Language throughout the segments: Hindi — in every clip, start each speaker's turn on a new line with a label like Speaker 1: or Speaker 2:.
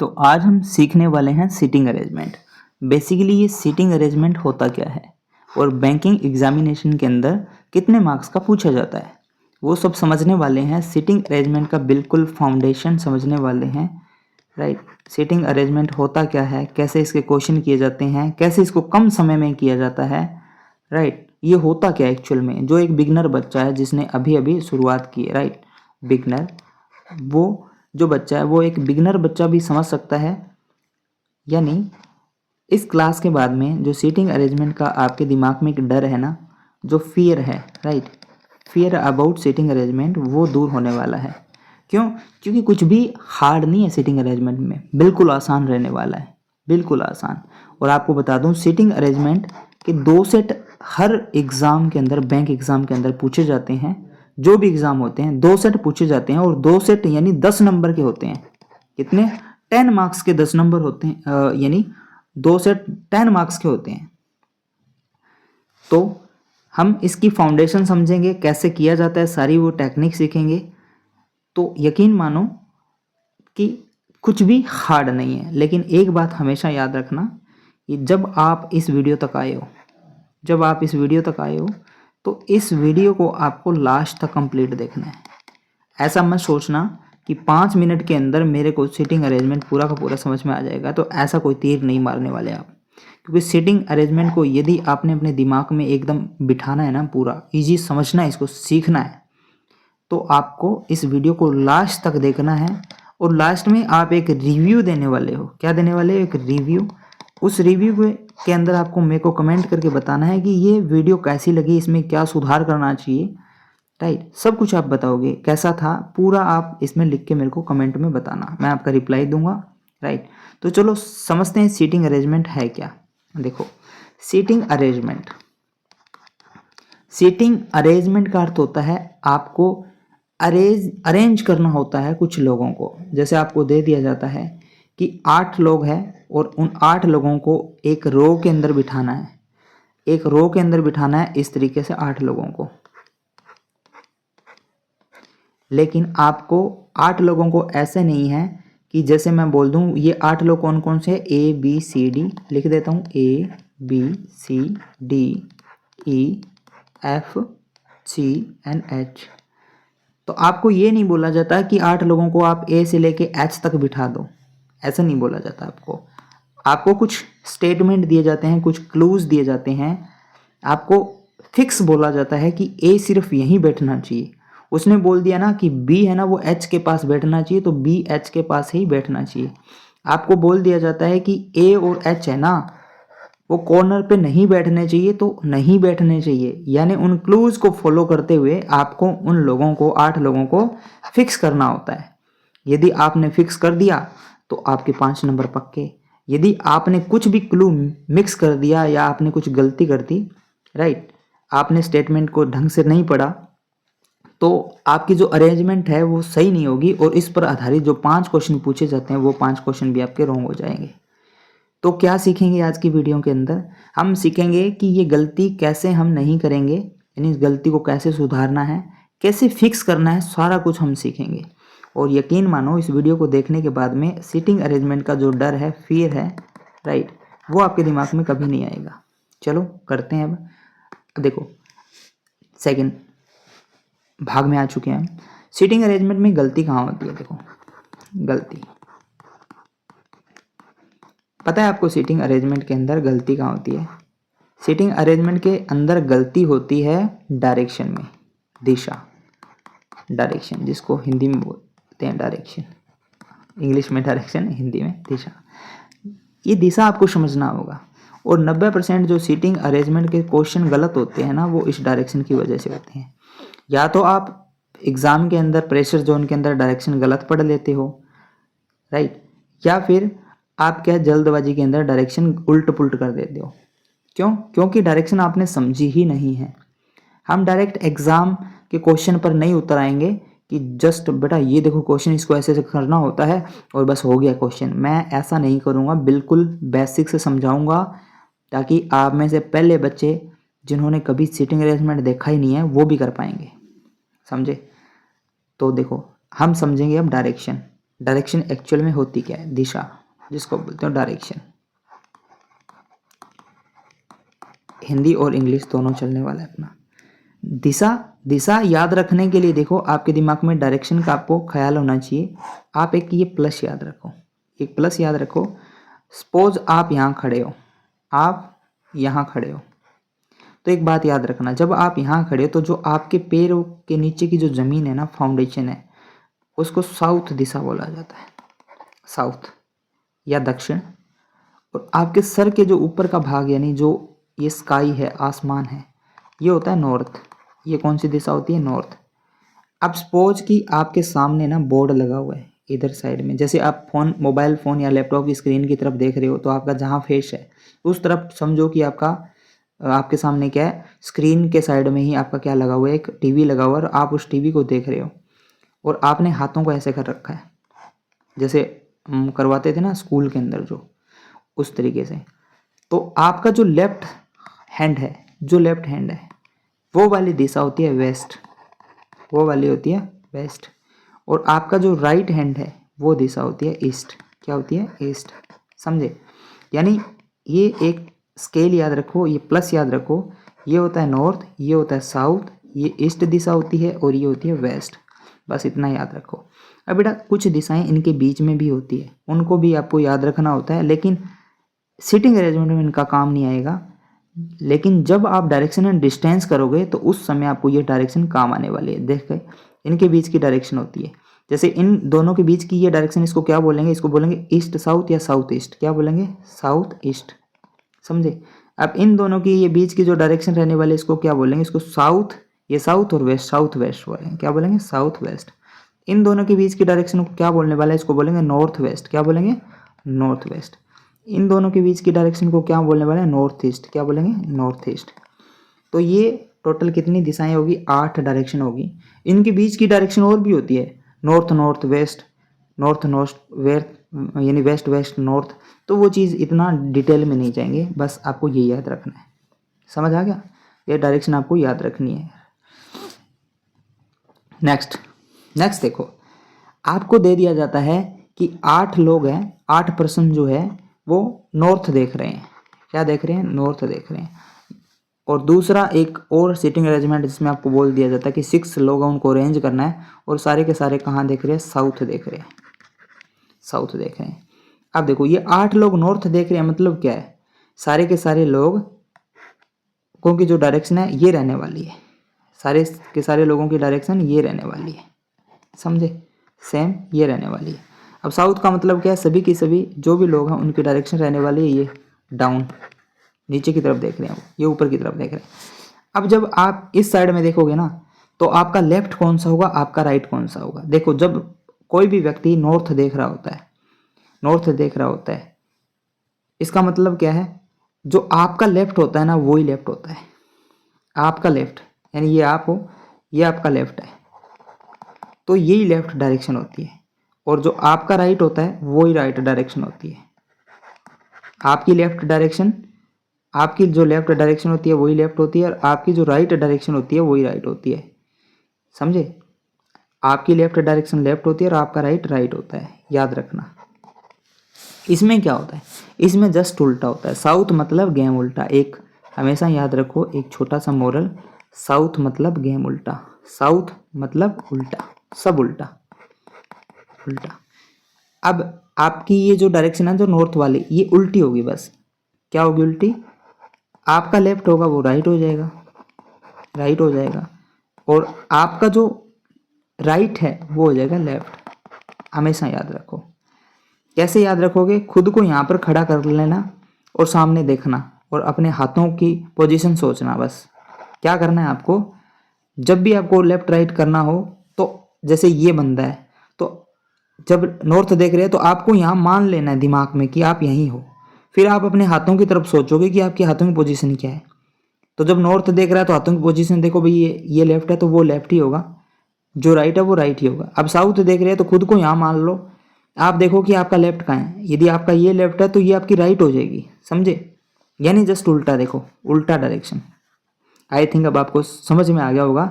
Speaker 1: तो आज हम सीखने वाले हैं सीटिंग अरेंजमेंट। बेसिकली ये सीटिंग अरेंजमेंट होता क्या है और बैंकिंग एग्जामिनेशन के अंदर कितने मार्क्स का पूछा जाता है वो सब समझने वाले हैं। सीटिंग अरेंजमेंट का बिल्कुल फाउंडेशन समझने वाले हैं, राइट। सीटिंग अरेंजमेंट होता क्या है, कैसे इसके क्वेश्चन किए जाते हैं, कैसे इसको कम समय में किया जाता है, राइट। ये होता क्या है एक्चुअल में, जो एक बिगनर बच्चा है जिसने अभी अभी शुरुआत की है, राइट। बिगनर, वो जो बच्चा है वो एक बिगनर बच्चा भी समझ सकता है। यानी इस क्लास के बाद में जो सीटिंग अरेंजमेंट का आपके दिमाग में एक डर है ना, जो फियर है, right, fear about seating arrangement, वो दूर होने वाला है। क्यों? क्योंकि कुछ भी हार्ड नहीं है सीटिंग अरेंजमेंट में, बिल्कुल आसान रहने वाला है, बिल्कुल आसान। और आपको बता दूं सीटिंग अरेंजमेंट के 2 सेट हर एग्ज़ाम के अंदर, बैंक एग्ज़ाम के अंदर पूछे जाते हैं। जो भी एग्ज़ाम होते हैं 2 सेट पूछे जाते हैं और 2 सेट यानी 10 नंबर के होते हैं। कितने? 10 मार्क्स के 10 नंबर होते हैं, यानी 2 सेट 10 मार्क्स के होते हैं। तो हम इसकी फाउंडेशन समझेंगे, कैसे किया जाता है, सारी वो टेक्निक सीखेंगे। तो यकीन मानो कि कुछ भी हार्ड नहीं है। लेकिन एक बात हमेशा याद रखना कि जब आप इस वीडियो तक आए हो, जब आप इस वीडियो तक आए हो तो इस वीडियो को आपको लास्ट तक कंप्लीट देखना है। ऐसा मत सोचना कि 5 मिनट के अंदर मेरे को सीटिंग अरेंजमेंट पूरा का पूरा समझ में आ जाएगा, तो ऐसा कोई तीर नहीं मारने वाले आप। क्योंकि सीटिंग अरेंजमेंट को यदि आपने अपने दिमाग में एकदम बिठाना है ना, पूरा ईजी समझना है, इसको सीखना है, तो आपको इस वीडियो को लास्ट तक देखना है। और लास्ट में आप एक रिव्यू देने वाले हो। क्या देने वाले हो? एक रिव्यू। उस रिव्यू के अंदर आपको मेरे को कमेंट करके बताना है कि ये वीडियो कैसी लगी, इसमें क्या सुधार करना चाहिए, राइट। सब कुछ आप बताओगे, कैसा था पूरा आप इसमें लिख के मेरे को कमेंट में बताना, मैं आपका रिप्लाई दूंगा, राइट। तो चलो समझते हैं सीटिंग अरेंजमेंट है क्या। देखो, सीटिंग अरेंजमेंट, सीटिंग अरेंजमेंट का अर्थ होता है आपको अरेंज करना होता है कुछ लोगों को। जैसे आपको दे दिया जाता है कि 8 लोग हैं और उन 8 लोगों को एक रो के अंदर बिठाना है, एक रो के अंदर बिठाना है, इस तरीके से 8 लोगों को। लेकिन आपको 8 लोगों को ऐसे नहीं है कि जैसे मैं बोल दूं ये 8 लोग कौन कौन से, ए बी सी डी, लिख देता हूं, A B C D E F C N H. तो आपको ये नहीं बोला जाता कि 8 लोगों को आप ए से लेके एच तक बिठा दो, ऐसा नहीं बोला जाता आपको। आपको कुछ स्टेटमेंट दिए जाते हैं, कुछ क्लूज दिए जाते हैं, आपको फिक्स बोला जाता है कि ए सिर्फ यहीं बैठना चाहिए। उसने बोल दिया ना कि बी है ना वो एच के पास बैठना चाहिए, तो बी एच के पास ही बैठना चाहिए। आपको बोल दिया जाता है कि ए और एच है ना वो कॉर्नर पे नहीं बैठने चाहिए, तो नहीं बैठने चाहिए। यानी उन क्लूज को फॉलो करते हुए आपको उन लोगों को, 8 लोगों को फिक्स करना होता है। यदि आपने फिक्स कर दिया तो आपके 5 नंबर पक्के। यदि आपने कुछ भी क्लू मिक्स कर दिया या आपने कुछ गलती कर दी, राइट, आपने स्टेटमेंट को ढंग से नहीं पढ़ा, तो आपकी जो अरेंजमेंट है वो सही नहीं होगी और इस पर आधारित जो 5 क्वेश्चन पूछे जाते हैं वो 5 क्वेश्चन भी आपके रॉन्ग हो जाएंगे। तो क्या सीखेंगे आज की वीडियो के अंदर? हम सीखेंगे कि ये गलती कैसे हम नहीं करेंगे, यानी इस गलती को कैसे सुधारना है, कैसे फिक्स करना है, सारा कुछ हम सीखेंगे। और यकीन मानो इस वीडियो को देखने के बाद में सीटिंग अरेंजमेंट का जो डर है, फियर है, राइट, वो आपके दिमाग में कभी नहीं आएगा। चलो करते हैं अब। देखो, सेकेंड भाग में आ चुके हैं हम। सीटिंग अरेंजमेंट में गलती कहाँ होती है? देखो, गलती पता है आपको सीटिंग अरेंजमेंट के अंदर गलती कहाँ होती है? सीटिंग अरेंजमेंट के अंदर गलती होती है डायरेक्शन में, दिशा, डायरेक्शन, जिसको हिंदी में बोलते हैं डायरेक्शन, इंग्लिश में डायरेक्शन, हिंदी में दिशा। ये दिशा आपको समझना होगा। और 90% जो सीटिंग अरेंजमेंट के क्वेश्चन गलत होते हैं ना, वो इस डायरेक्शन की वजह से होते हैं। या तो आप एग्जाम के अंदर प्रेशर जोन के अंदर डायरेक्शन गलत पढ़ लेते हो, राइट, या फिर आप क्या जल्दबाजी के अंदर डायरेक्शन उल्ट पुल्ट कर देते हो। क्यों? क्योंकि डायरेक्शन आपने समझी ही नहीं है। हम डायरेक्ट एग्जाम के क्वेश्चन पर नहीं उतर आएंगे कि जस्ट बेटा ये देखो क्वेश्चन, इसको ऐसे ऐसे करना होता है और बस हो गया क्वेश्चन। मैं ऐसा नहीं करूँगा, बिल्कुल बेसिक से समझाऊंगा, ताकि आप में से पहले बच्चे जिन्होंने कभी सीटिंग अरेंजमेंट देखा ही नहीं है वो भी कर पाएंगे, समझे? तो देखो, हम समझेंगे अब डायरेक्शन। डायरेक्शन एक्चुअल में होती क्या है? दिशा, जिसको बोलते हो डायरेक्शन। हिंदी और इंग्लिश दोनों चलने वाला है अपना। दिशा, दिशा याद रखने के लिए देखो आपके दिमाग में डायरेक्शन का आपको ख्याल होना चाहिए। आप एक ये प्लस याद रखो, एक प्लस याद रखो। सपोज आप यहाँ खड़े हो, आप यहाँ खड़े हो, तो एक बात याद रखना, जब आप यहाँ खड़े हो तो जो आपके पैरों के नीचे की जो ज़मीन है ना, फाउंडेशन है, उसको साउथ दिशा बोला जाता है, साउथ या दक्षिण। और आपके सर के जो ऊपर का भाग यानी जो ये स्काई है, आसमान है, ये होता है नॉर्थ। ये कौन सी दिशा होती है? नॉर्थ। अब सपोज कि आपके सामने ना बोर्ड लगा हुआ है इधर साइड में, जैसे आप फोन, मोबाइल फ़ोन या लैपटॉप की स्क्रीन की तरफ देख रहे हो, तो आपका जहाँ फेस है उस तरफ समझो कि आपके सामने क्या है, स्क्रीन के साइड में ही आपका क्या लगा हुआ है, एक टीवी लगा हुआ है और आप उस टीवी को देख रहे हो और आपने हाथों को ऐसे कर रखा है, जैसे करवाते थे ना स्कूल के अंदर, जो उस तरीके से। तो आपका जो लेफ्ट हैंड है, जो लेफ्ट हैंड है, वो वाली दिशा होती है वेस्ट, वो वाली होती है वेस्ट। और आपका जो राइट हैंड है वो दिशा होती है ईस्ट। क्या होती है? ईस्ट। समझे? यानी ये एक स्केल याद रखो, ये प्लस याद रखो, ये होता है नॉर्थ, ये होता है साउथ, ये ईस्ट दिशा होती है और ये होती है वेस्ट। बस इतना याद रखो। अब बेटा कुछ दिशाएं इनके बीच में भी होती है, उनको भी आपको याद रखना होता है, लेकिन सिटिंग अरेंजमेंट में इनका काम नहीं आएगा। लेकिन जब आप डायरेक्शन एंड डिस्टेंस करोगे तो उस समय आपको ये डायरेक्शन काम आने वाली है। देख गए, इनके बीच की डायरेक्शन होती है, जैसे इन दोनों के बीच की ये डायरेक्शन, इसको क्या बोलेंगे? इसको बोलेंगे ईस्ट साउथ या साउथ ईस्ट। क्या बोलेंगे? South east. समझे? अब इन दोनों की ये बीच की जो डायरेक्शन रहने वाले, इसको क्या बोलेंगे? इसको साउथ, ये साउथ और वेस्ट, साउथ वेस्ट बोलेंगे। क्या बोलेंगे? South west. इन दोनों के बीच की डायरेक्शन को क्या बोलने वाला है? इसको बोलेंगे नॉर्थ वेस्ट। क्या बोलेंगे? North west. इन दोनों के बीच की डायरेक्शन को क्या बोलने वाले हैं? North east. क्या बोलेंगे? North east. तो ये टोटल कितनी दिशाएं होगी? 8 डायरेक्शन होगी। इनके बीच की डायरेक्शन और भी होती है, north north west, north north west, यानी वेस्ट वेस्ट नॉर्थ। तो वो चीज़ इतना डिटेल में नहीं जाएंगे, बस आपको ये याद रखना है। समझ आ गया? ये डायरेक्शन आपको याद रखनी है। नेक्स्ट देखो, आपको दे दिया जाता है कि 8 लोग हैं, 8 पर्सन जो है वो नॉर्थ देख रहे हैं। क्या देख रहे हैं? नॉर्थ देख रहे हैं। और दूसरा एक और सीटिंग अरेंजमेंट जिसमें आपको बोल दिया जाता है कि 6 लोग उनको अरेंज करना है और सारे के सारे कहाँ देख रहे हैं? साउथ देख रहे हैं, साउथ देख रहे हैं। अब देखो ये 8 लोग नॉर्थ देख रहे हैं, मतलब क्या है? सारे के सारे लोग की जो डायरेक्शन है ये रहने वाली है, सारे के सारे लोगों की डायरेक्शन ये रहने वाली है। समझे? सेम ये रहने वाली है। अब साउथ का मतलब क्या है? सभी की सभी जो भी लोग हैं उनकी डायरेक्शन रहने वाली है ये डाउन, नीचे की तरफ देख रहे हैं, ये ऊपर की तरफ देख रहे हैं। अब जब आप इस साइड में देखोगे ना, तो आपका लेफ्ट कौन सा होगा, आपका राइट कौन सा होगा? देखो जब कोई भी व्यक्ति नॉर्थ देख रहा होता है, नॉर्थ देख रहा होता है, इसका मतलब क्या है? जो आपका लेफ्ट होता है ना, वो ही लेफ्ट होता है। आपका लेफ्ट यानी ये आप हो, ये आपका लेफ्ट है, तो यही लेफ्ट डायरेक्शन होती है। और जो आपका राइट होता है वो ही राइट डायरेक्शन होती है। आपकी लेफ्ट डायरेक्शन, आपकी जो लेफ्ट डायरेक्शन होती है वही लेफ्ट होती है, और आपकी जो राइट डायरेक्शन होती है वही राइट होती है। समझे? आपकी लेफ्ट डायरेक्शन लेफ्ट होती है और आपका राइट राइट होता है, याद रखना। इसमें क्या होता है? इसमें जस्ट उल्टा होता है। साउथ मतलब गेम उल्टा। एक हमेशा याद रखो, एक छोटा सा मोरल, साउथ मतलब गेम उल्टा, साउथ मतलब उल्टा, सब उल्टा उल्टा। अब आपकी ये जो डायरेक्शन है जो नॉर्थ वाली, ये उल्टी होगी। बस क्या होगी? उल्टी। आपका लेफ्ट होगा वो राइट हो जाएगा, राइट हो जाएगा, और आपका जो राइट है वो हो जाएगा लेफ्ट। हमेशा याद रखो। कैसे याद रखोगे? खुद को यहाँ पर खड़ा कर लेना और सामने देखना और अपने हाथों की पोजीशन सोचना। बस क्या करना है आपको, जब भी आपको लेफ्ट राइट करना हो, तो जैसे ये बंदा है, तो जब नॉर्थ देख रहे हैं तो आपको यहाँ मान लेना है दिमाग में कि आप यहीं हो। फिर आप अपने हाथों की तरफ सोचोगे कि आपके हाथों की पोजीशन क्या है। तो जब नॉर्थ देख रहा है तो हाथों की पोजीशन देखो भाई, ये लेफ्ट है तो वो लेफ्ट ही होगा, जो राइट है वो राइट ही होगा। अब साउथ देख रहे हैं तो खुद को यहाँ मान लो, आप देखो कि आपका लेफ्ट कहाँ है। यदि आपका ये लेफ्ट है तो ये आपकी राइट हो जाएगी। समझे? यानी जस्ट उल्टा देखो, उल्टा डायरेक्शन। आई थिंक अब आपको समझ में आ गया होगा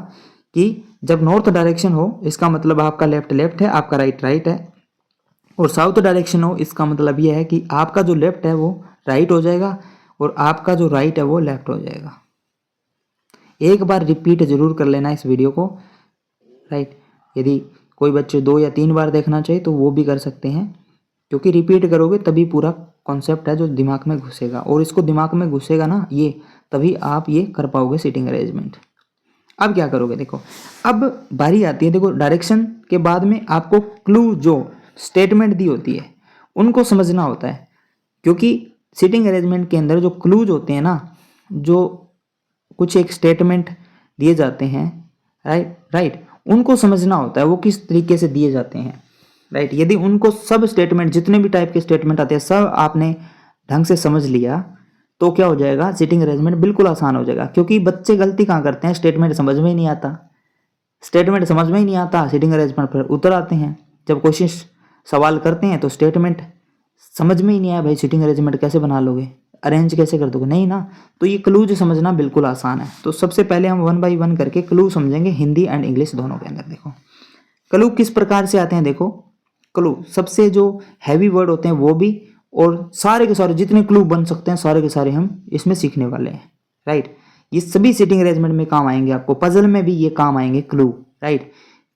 Speaker 1: कि जब नॉर्थ डायरेक्शन हो इसका मतलब आपका लेफ्ट लेफ्ट है, आपका राइट राइट है, और साउथ डायरेक्शन हो, इसका मतलब यह है कि आपका जो लेफ्ट है वो राइट हो जाएगा और आपका जो राइट है वो लेफ्ट हो जाएगा। एक बार रिपीट जरूर कर लेना इस वीडियो को, राइट। यदि कोई बच्चे 2 या 3 बार देखना चाहिए तो वो भी कर सकते हैं, क्योंकि रिपीट करोगे तभी पूरा कॉन्सेप्ट है जो दिमाग में घुसेगा, और इसको दिमाग में घुसेगा ना ये, तभी आप ये कर पाओगे सीटिंग अरेंजमेंट। अब क्या करोगे, देखो अब बारी आती है, देखो डायरेक्शन के बाद में आपको क्लू जो स्टेटमेंट दी होती है उनको समझना होता है, क्योंकि सीटिंग अरेंजमेंट के अंदर जो क्लूज होते हैं ना, जो कुछ एक स्टेटमेंट दिए जाते हैं, राइट, उनको समझना होता है वो किस तरीके से दिए जाते हैं, राइट। यदि उनको सब स्टेटमेंट, जितने भी टाइप के स्टेटमेंट आते हैं, सब आपने ढंग से समझ लिया तो क्या हो जाएगा, सीटिंग अरेंजमेंट बिल्कुल आसान हो जाएगा। क्योंकि बच्चे गलती कहाँ करते हैं, स्टेटमेंट समझ में ही नहीं आता, स्टेटमेंट समझ में ही नहीं आता, सीटिंग अरेंजमेंट पर उतर आते हैं। जब कोशिश सवाल करते हैं तो स्टेटमेंट समझ में ही नहीं आया, भाई सीटिंग अरेंजमेंट कैसे बना लोगे, अरेंज कैसे कर दोगे, नहीं ना। तो ये क्लूज समझना बिल्कुल आसान है। तो सबसे पहले हम 1 बाई 1 करके क्लू समझेंगे, हिंदी एंड इंग्लिश दोनों के अंदर। देखो क्लू किस प्रकार से आते हैं, देखो क्लू सबसे जो हैवी वर्ड होते हैं वो भी, और सारे के सारे जितने क्लू बन सकते हैं सारे के सारे हम इसमें सीखने वाले हैं, राइट। ये सभी सीटिंग अरेंजमेंट में काम आएंगे, आपको पजल में भी ये काम आएंगे क्लू, राइट।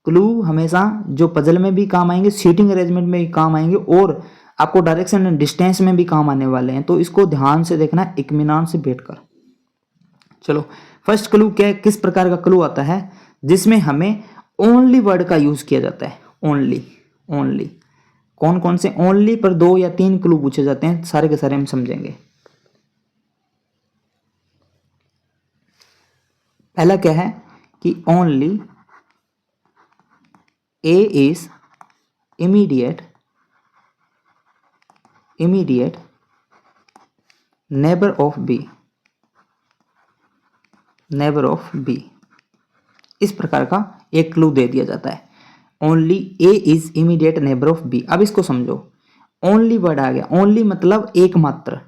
Speaker 1: क्लू हमेशा जो पजल में भी काम आएंगे, सीटिंग अरेंजमेंट में भी काम आएंगे, और आपको डायरेक्शन एंड डिस्टेंस में भी काम आने वाले हैं। तो इसको ध्यान से देखना, इत्मीनान से बैठकर। चलो फर्स्ट क्लू क्या है, किस प्रकार का क्लू आता है, जिसमें हमें ओनली वर्ड का यूज किया जाता है, ओनली। ओनली कौन कौन से, ओनली पर 2 या 3 क्लू पूछे जाते हैं, सारे के सारे हम समझेंगे। पहला क्या है कि only A is immediate neighbour of B, neighbour of B, इस प्रकार का एक क्लू दे दिया जाता है। Only A is immediate neighbour of B. अब इसको समझो, ओनली वर्ड आ गया, ओनली मतलब एकमात्र,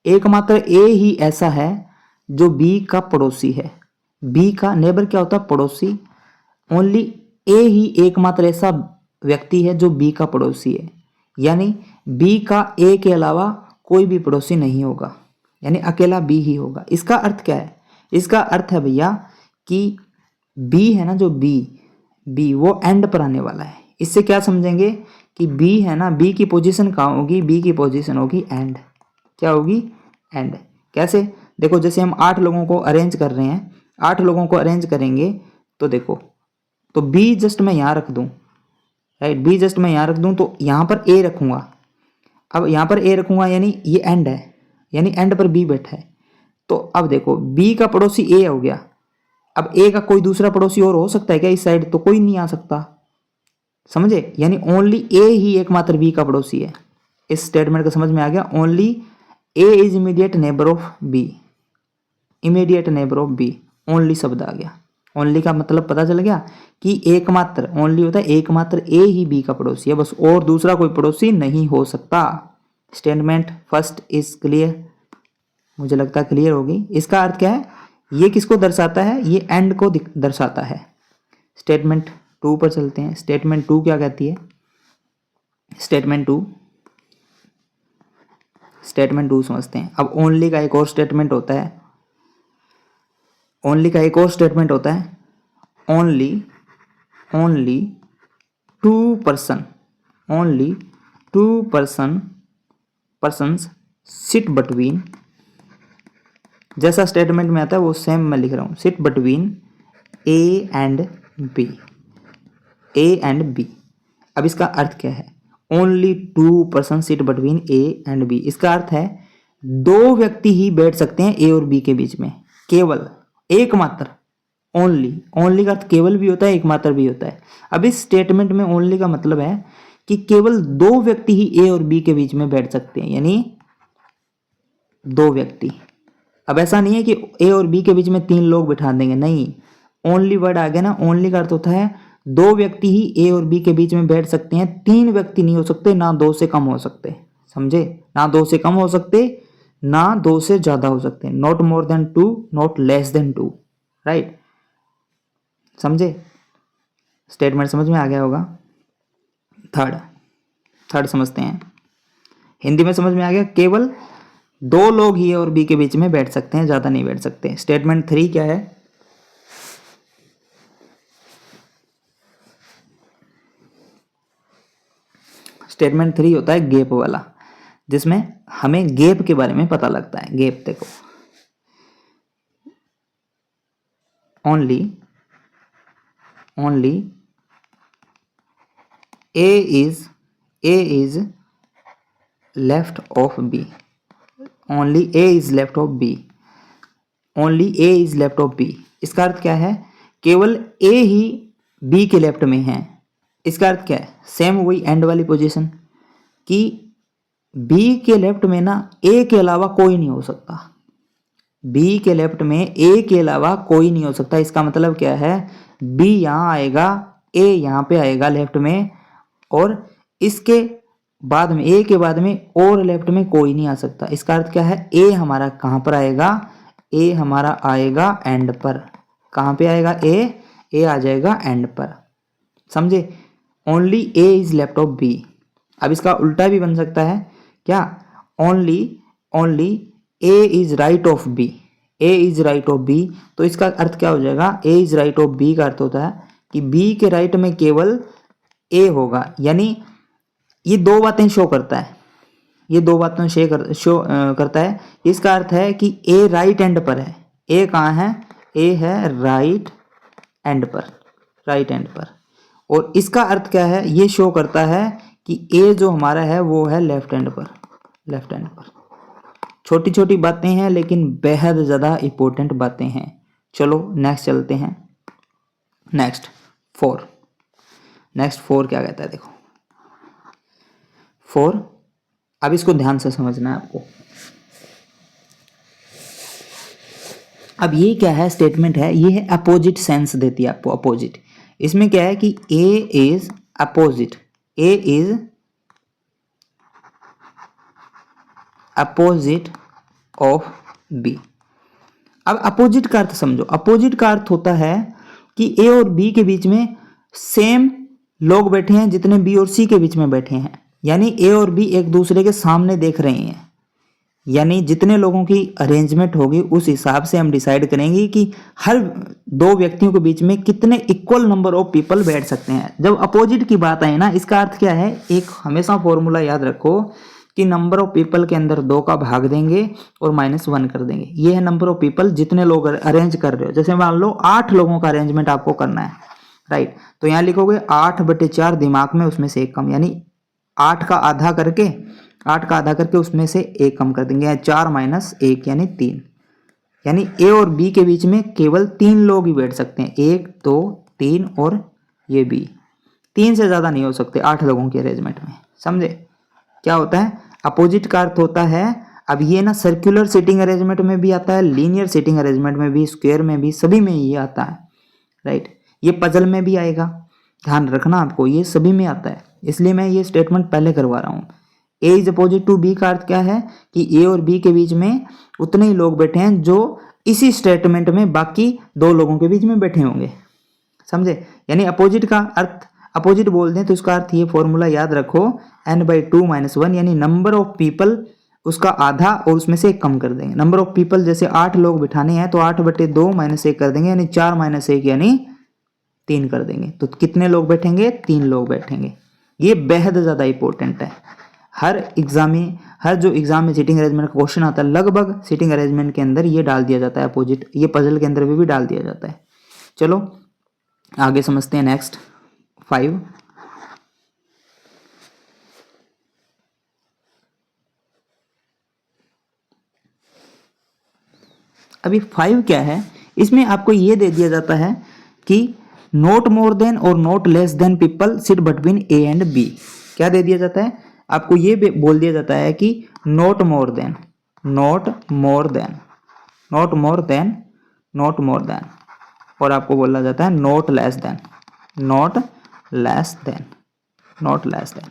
Speaker 1: एकमात्र ए ही ऐसा है जो बी का पड़ोसी है। बी का नेबर क्या होता है, पड़ोसी। ओनली ए ही एकमात्र ऐसा व्यक्ति है जो बी का पड़ोसी है, यानी बी का ए के अलावा कोई भी पड़ोसी नहीं होगा, यानी अकेला बी ही होगा। इसका अर्थ क्या है, इसका अर्थ है भैया कि बी है ना, जो बी वो एंड पर आने वाला है। इससे क्या समझेंगे कि बी है ना, बी की पोजीशन कहाँ होगी, बी की पोजीशन होगी एंड। क्या होगी, एंड। कैसे, देखो जैसे हम 8 लोगों को अरेंज कर रहे हैं, 8 लोगों को अरेंज करेंगे तो देखो, तो बी जस्ट मैं यहाँ रख दूँ, राइट, बी जस्ट मैं यहाँ रख दूँ, तो यहाँ पर ए रखूँगा। अब यहाँ पर ए रखूँगा यानी ये एंड है, यानी एंड पर बी बैठा है। तो अब देखो बी का पड़ोसी ए हो गया, अब ए का कोई दूसरा पड़ोसी और हो सकता है क्या इस साइड, तो कोई नहीं आ सकता, समझे। यानी ओनली ए ही एकमात्र बी का पड़ोसी है। इस स्टेटमेंट का समझ में आ गया, only A is immediate neighbour of B, immediate neighbour of B, only शब्द आ गया। ओनली का मतलब पता चल गया कि एकमात्र, ओनली होता है एकमात्र ए ही बी का पड़ोसी है, बस, और दूसरा कोई पड़ोसी नहीं हो सकता। स्टेटमेंट फर्स्ट इज क्लियर, मुझे लगता है क्लियर होगी। इसका अर्थ क्या है, ये किसको दर्शाता है, ये एंड को दर्शाता है। स्टेटमेंट 2 पर चलते हैं। स्टेटमेंट 2 क्या कहती है, स्टेटमेंट 2 समझते हैं। अब ओनली का एक और स्टेटमेंट होता है, ओनली का एक और स्टेटमेंट होता है, only 2 person, only 2 persons sit between, जैसा स्टेटमेंट में आता है वो सेम मैं लिख रहा हूँ, sit between A and B, A and B. अब इसका अर्थ क्या है, only 2 person sit between A and B, इसका अर्थ है 2 व्यक्ति ही बैठ सकते हैं ए और बी के बीच में, केवल, एकमात्र। ओनली, ओनली का अर्थ केवल भी होता है, एकमात्र भी होता है। अब इस स्टेटमेंट में ओनली का मतलब है कि केवल 2 व्यक्ति ही ए और बी के बीच में बैठ सकते हैं, यानी 2 व्यक्ति। अब ऐसा नहीं है कि ए और बी के बीच में 3 लोग बिठा देंगे, नहीं, ओनली वर्ड आ गया ना, ओनली का अर्थ होता है 2 व्यक्ति ही ए और बी के बीच में बैठ सकते हैं, 3 व्यक्ति नहीं हो सकते, ना 2 से कम हो सकते, समझे, ना 2 से कम हो सकते, ना 2 से ज्यादा हो सकते, not more than 2, not less than 2, right, समझे। स्टेटमेंट समझ में आ गया होगा। थर्ड, थर्ड समझते हैं, हिंदी में समझ में आ गया। केवल 2 लोग ही ए और बी के बीच में बैठ सकते हैं, ज़्यादा नहीं बैठ सकते। स्टेटमेंट 3 क्या है? स्टेटमेंट 3 होता है गैप वाला, जिसमें हमें गैप के बारे में पता लगता है। गैप देखो, only A is left of B, only A is left of B, only A is left of B। इसका अर्थ क्या है? केवल A ही B के लेफ्ट में है। इसका अर्थ क्या है? सेम वही एंड वाली पोजीशन कि B के लेफ्ट में ना A के अलावा कोई नहीं हो सकता। B के लेफ्ट में A के अलावा कोई नहीं हो सकता। इसका मतलब क्या है? B यहाँ आएगा, A यहाँ पे आएगा लेफ्ट में, और इसके बाद में A के बाद में और लेफ्ट में कोई नहीं आ सकता। इसका अर्थ क्या है? A हमारा कहाँ पर आएगा? A हमारा आएगा एंड पर। कहाँ पे आएगा? A आ जाएगा एंड पर। समझे? Only A is left of B। अब इसका उल्टा भी बन सकता है क्या? Only A is right of B, A is right of B। तो इसका अर्थ क्या हो जाएगा? A is right of B का अर्थ होता है कि B के राइट में केवल A होगा। यानी ये 2 बातें शो करता है, ये 2 बातें शो करता है। इसका अर्थ है कि A राइट एंड पर है। A कहाँ है? A है राइट एंड पर, राइट एंड पर। और इसका अर्थ क्या है? ये शो करता है कि A जो हमारा है वो है लेफ्ट एंड पर, लेफ्ट एंड पर। छोटी छोटी बातें हैं लेकिन बेहद ज़्यादा इंपॉर्टेंट बातें हैं। चलो नेक्स्ट चलते हैं। नेक्स्ट 4 क्या कहता है? देखो 4, अब इसको ध्यान से समझना है आपको। अब ये क्या है? स्टेटमेंट है, ये है अपोजिट सेंस देती है आपको, अपोजिट। इसमें क्या है कि A is opposite, A is opposite of B। अब अपोजिट का अर्थ समझो। अपोजिट का अर्थ होता है कि A और B के बीच में सेम लोग बैठे हैं जितने B और C के बीच में बैठे हैं। यानी A और B एक दूसरे के सामने देख रहे हैं। यानी जितने लोगों की अरेंजमेंट होगी उस हिसाब से हम डिसाइड करेंगे कि हर 2 व्यक्तियों के बीच में कितने इक्वल नंबर ऑफ पीपल बैठ सकते हैं। जब अपोजिट की बात आई ना, इसका अर्थ क्या है? एक हमेशा फॉर्मूला याद रखो कि नंबर ऑफ पीपल के अंदर 2 का भाग देंगे और -1 कर देंगे। ये है नंबर ऑफ पीपल जितने लोग अरेंज कर रहे हो। जैसे मान लो 8 लोगों का अरेंजमेंट आपको करना है, राइट? तो यहाँ लिखोगे 8/4 दिमाग में, उसमें से 1 कम, यानी 8 का आधा करके उसमें से 1 कम कर देंगे। 4 - 1 यानी 3। यानी A और B के बीच में केवल 3 लोग ही बैठ सकते हैं, 1 2 3 और ये B। 3 से ज़्यादा नहीं हो सकते 8 लोगों के अरेंजमेंट में। समझे क्या होता है? अपोजिट का अर्थ होता है, अब ये ना सर्कुलर सीटिंग अरेंजमेंट में भी आता है, लीनियर सीटिंग अरेंजमेंट में भी, स्क्वायर में भी, सभी में ये आता है, राइट? ये पजल में भी आएगा, ध्यान रखना आपको, ये सभी में आता है। इसलिए मैं ये स्टेटमेंट पहले करवा रहा हूँ। A is opposite to B का अर्थ क्या है कि A और B के बीच में उतने ही लोग बैठे हैं जो इसी स्टेटमेंट में बाकी 2 लोगों के बीच में बैठे होंगे। समझे? यानी अपोजिट का अर्थ, अपोजिट बोल दें तो इसका अर्थ ये फॉर्मूला याद रखो, n/2 - 1, यानी नंबर ऑफ पीपल उसका आधा और उसमें से 1 कम कर देंगे। नंबर ऑफ पीपल जैसे 8 लोग बिठाने हैं तो 8/2 - 1 कर देंगे, यानी 4 - 1 यानी 3 कर देंगे। तो कितने लोग बैठेंगे? 3 लोग बैठेंगे। ये बेहद ज़्यादा इंपॉर्टेंट है। हर जो एग्जाम में सीटिंग अरेंजमेंट का क्वेश्चन आता है, लगभग सीटिंग अरेंजमेंट के अंदर ये डाल दिया जाता है अपोजिट। ये पजल के अंदर भी डाल दिया जाता है। चलो आगे समझते हैं। नेक्स्ट 5। अभी 5 क्या है? इसमें आपको ये दे दिया जाता है कि नॉट मोर देन और not less than people sit between A and B। क्या दे दिया जाता है आपको? ये बोल दिया जाता है कि नॉट मोर देन, और आपको बोला जाता है नॉट लेस देन।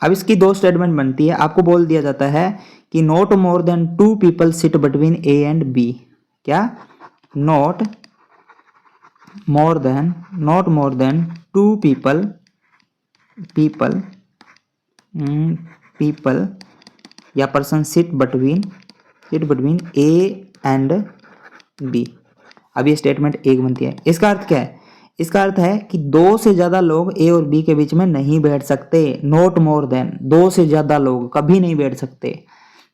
Speaker 1: अब इसकी 2 स्टेटमेंट बनती है। आपको बोल दिया जाता है कि not more than 2 people sit between A and B। क्या? Not more than 2 people people या person sit between A and B. अब ये स्टेटमेंट एक बनती है। इसका अर्थ क्या है? इसका अर्थ है कि दो से ज़्यादा लोग ए और बी के बीच में नहीं बैठ सकते। नॉट मोर देन, दो से ज़्यादा लोग कभी नहीं बैठ सकते,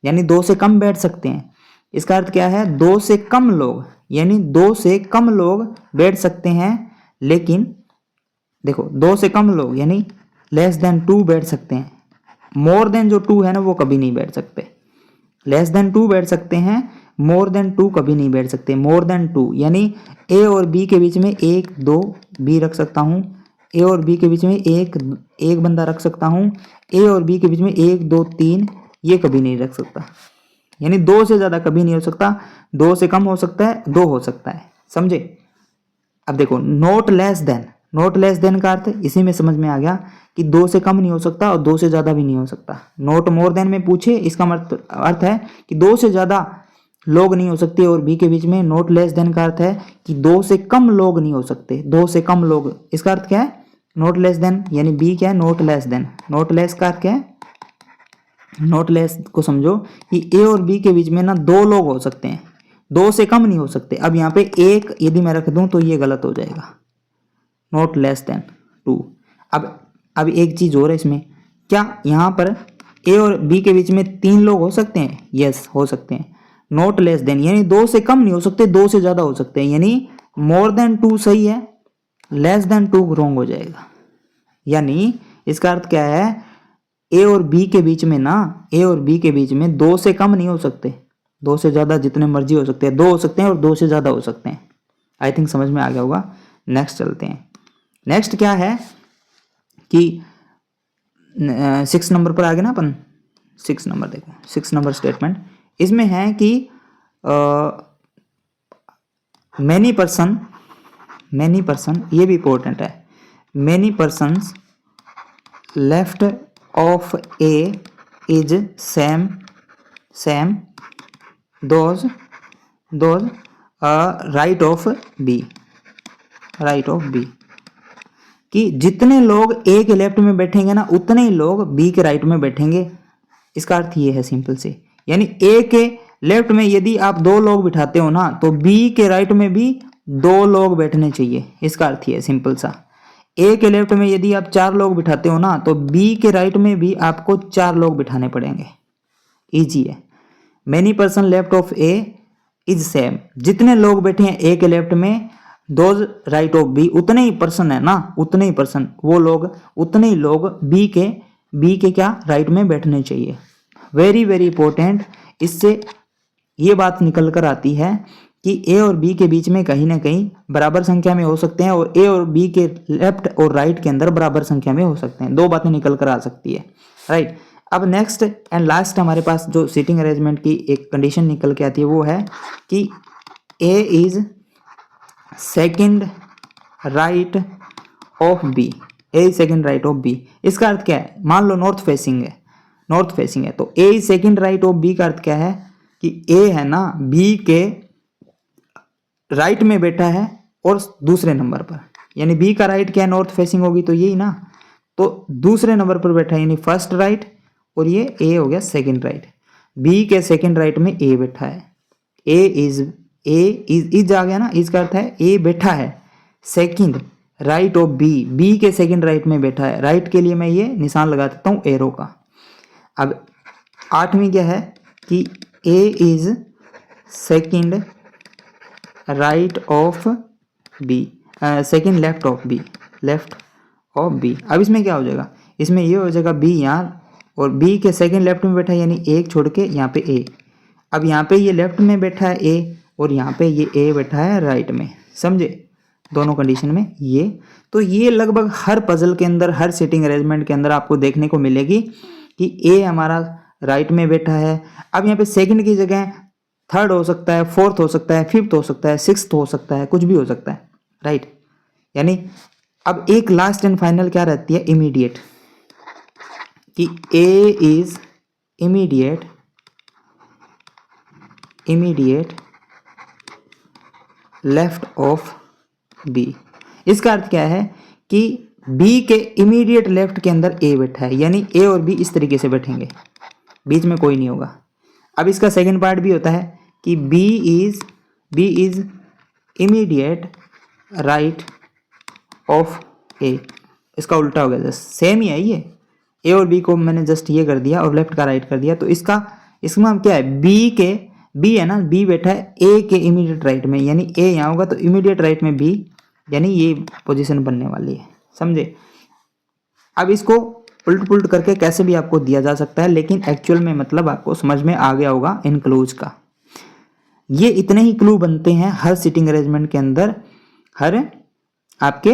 Speaker 1: यानी दो से कम बैठ सकते हैं। इसका अर्थ क्या है? दो से कम लोग, यानी दो से कम लोग बैठ सकते हैं, लेकिन देखो दो से कम लोग यानी लेस देन टू बैठ सकते हैं। मोर देन जो टू है ना वो कभी नहीं बैठ सकते। लेस देन टू बैठ सकते हैं, मोर देन टू कभी नहीं बैठ सकते। मोर देन टू यानी ए और बी के बीच में एक दो बी रख सकता हूँ, ए और बी के बीच में एक बंदा रख सकता हूँ, ए और बी के बीच में एक दो तीन, ये कभी नहीं रख सकता। यानी दो से ज़्यादा कभी नहीं हो सकता, दो से कम हो सकता है, दो हो सकता है। समझे? अब देखो note less than, note less than का अर्थ इसी में समझ में आ गया कि दो से कम नहीं हो सकता और दो से ज़्यादा भी नहीं हो सकता। नोट मोर देन में पूछे, इसका अर्थ है कि दो से ज़्यादा लोग नहीं हो सकते, और बी के बीच में नोट लेस देन का अर्थ है कि दो से कम लोग नहीं हो सकते, दो से कम लोग। इसका अर्थ क्या है? नोट लेस देन यानी बी क्या है? Note less than. Note less का अर्थ क्या है? नोट लेस को समझो कि ए और बी के बीच में ना दो लोग हो सकते हैं, दो से कम नहीं हो सकते। अब यहाँ पे एक यदि मैं रख दूं तो ये गलत हो जाएगा, नोट लेस देन टू। अब एक चीज और है इसमें, क्या यहाँ पर ए और बी के बीच में तीन लोग हो सकते हैं? यस, हो सकते हैं। नोट लेस देन यानी दो से कम नहीं हो सकते, दो से ज्यादा हो सकते हैं, यानी मोर देन टू सही है, लेस देन टू रॉन्ग हो जाएगा। यानी इसका अर्थ क्या है? ए और बी के बीच में ना, ए और बी के बीच में दो से कम नहीं हो सकते, दो से ज्यादा जितने मर्जी हो सकते हैं, दो हो सकते हैं और दो से ज्यादा हो सकते हैं। आई थिंक समझ में आ गया होगा। नेक्स्ट चलते हैं। नेक्स्ट क्या है कि 6 नंबर पर आ गए ना अपन। 6 नंबर देखो, 6 नंबर स्टेटमेंट इसमें है कि मैनी पर्सन ये भी इंपॉर्टेंट है। Many persons left of A is same those right of B कि जितने लोग ए के लेफ्ट में बैठेंगे ना उतने ही लोग बी के राइट में बैठेंगे। इसका अर्थ ये है सिंपल से, यानी ए के लेफ्ट में यदि आप दो लोग बिठाते हो ना तो बी के राइट में भी दो लोग बैठने चाहिए। इसका अर्थ ये है सिंपल सा। ए के लेफ्ट में यदि आप चार लोग बिठाते हो ना तो बी के राइट में भी आपको चार लोग बिठाने पड़ेंगे। इजी है। Many person left of A is same, जितने लोग बैठे हैं ए के लेफ्ट में, दोज राइट ऑफ बी, उतने ही पर्सन है ना, उतने ही पर्सन, वो लोग, उतने ही लोग बी के क्या राइट में बैठने चाहिए। Very very important. इससे ये बात निकल कर आती है कि ए और बी के बीच में कहीं ना कहीं बराबर संख्या में हो सकते हैं, और ए और बी के लेफ्ट और राइट के अंदर बराबर संख्या में हो सकते हैं। दो बातें निकल कर आ सकती है, राइट। अब नेक्स्ट एंड लास्ट हमारे पास जो सीटिंग अरेंजमेंट की एक कंडीशन निकल के आती है वो है कि A is second right of B, A is second right of B. इसका अर्थ क्या है? मान लो नॉर्थ फेसिंग है तो A is second right of B का अर्थ क्या है कि ए है ना बी के राइट में बैठा है और दूसरे नंबर पर, यानी बी का राइट क्या है? नॉर्थ फेसिंग होगी तो यही ना, तो दूसरे नंबर पर बैठा है यानी फर्स्ट राइट, और ये ए हो गया सेकंड राइट। बी के सेकंड राइट में ए बैठा है। ए इज आ गया ना, इज का अर्थ है ए बैठा है second right of B, B के सेकंड राइट में बैठा है। राइट के लिए मैं ये निशान लगा देता हूँ एरो का। अब 8वीं क्या है कि A is second right of B, second left of B. अब इसमें क्या हो जाएगा? इसमें ये हो जाएगा बी यहाँ, और बी के सेकंड लेफ्ट में बैठा है यानी एक छोड़ के यहाँ पे ए। अब यहाँ पे ये लेफ्ट में बैठा है ए, और यहाँ पे ये ए बैठा है राइट में। समझे? दोनों कंडीशन में ये, तो ये लगभग हर पजल के अंदर, हर सिटिंग अरेंजमेंट के अंदर आपको देखने को मिलेगी कि ए हमारा राइट में बैठा है। अब यहाँ पे सेकंड की जगह थर्ड हो सकता है, फोर्थ हो सकता है, फिफ्थ हो सकता है, सिक्स्थ हो सकता है, कुछ भी हो सकता है, राइट। यानी अब एक लास्ट एंड फाइनल क्या रहती है? इमीडिएट, कि A is immediate left of B. इसका अर्थ क्या है कि बी के इमीडिएट लेफ्ट के अंदर ए बैठा है, यानी ए और बी इस तरीके से बैठेंगे, बीच में कोई नहीं होगा। अब इसका सेकंड पार्ट भी होता है कि B is immediate right of A, इसका उल्टा हो गया, जस्ट सेम ही है ये, ए और बी को मैंने जस्ट ये कर दिया और लेफ्ट का राइट कर दिया। तो इसमें हम क्या है, बी है ना, बी बैठा है ए के इमीडिएट राइट में, यानी ए यहाँ होगा तो इमीडिएट राइट में बी, यानी ये पोजीशन बनने वाली है, समझे। अब इसको उल्ट पुल्ट करके कैसे भी आपको दिया जा सकता है, लेकिन एक्चुअल में मतलब आपको समझ में आ गया होगा इन क्लूज का। ये इतने ही क्लू बनते हैं हर सिटिंग अरेंजमेंट के अंदर, हर आपके।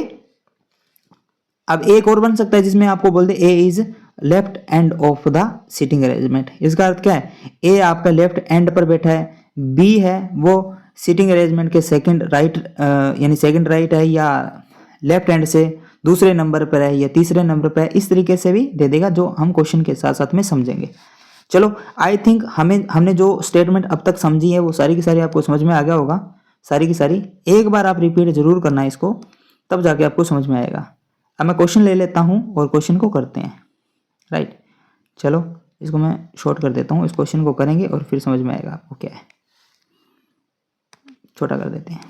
Speaker 1: अब एक और बन सकता है जिसमें आपको बोल दे A is left end of the sitting arrangement. इसका अर्थ क्या है, ए आपका लेफ्ट एंड पर बैठा है, बी है वो सिटिंग अरेंजमेंट के सेकंड राइट यानी सेकंड राइट है, या लेफ्ट हैंड से दूसरे नंबर पर है या तीसरे नंबर पर है, इस तरीके से भी दे देगा, जो हम क्वेश्चन के साथ साथ में समझेंगे। चलो आई थिंक हमने जो स्टेटमेंट अब तक समझी है वो सारी की सारी आपको समझ में आ गया होगा, सारी की सारी। एक बार आप रिपीट जरूर करना है इसको, तब जाके आपको समझ में आएगा। अब मैं क्वेश्चन ले लेता हूँ और क्वेश्चन को करते हैं, राइट। चलो इसको मैं शॉर्ट कर देता हूँ, इस क्वेश्चन को करेंगे और फिर समझ में आएगा आपको क्या है। छोटा कर देते हैं।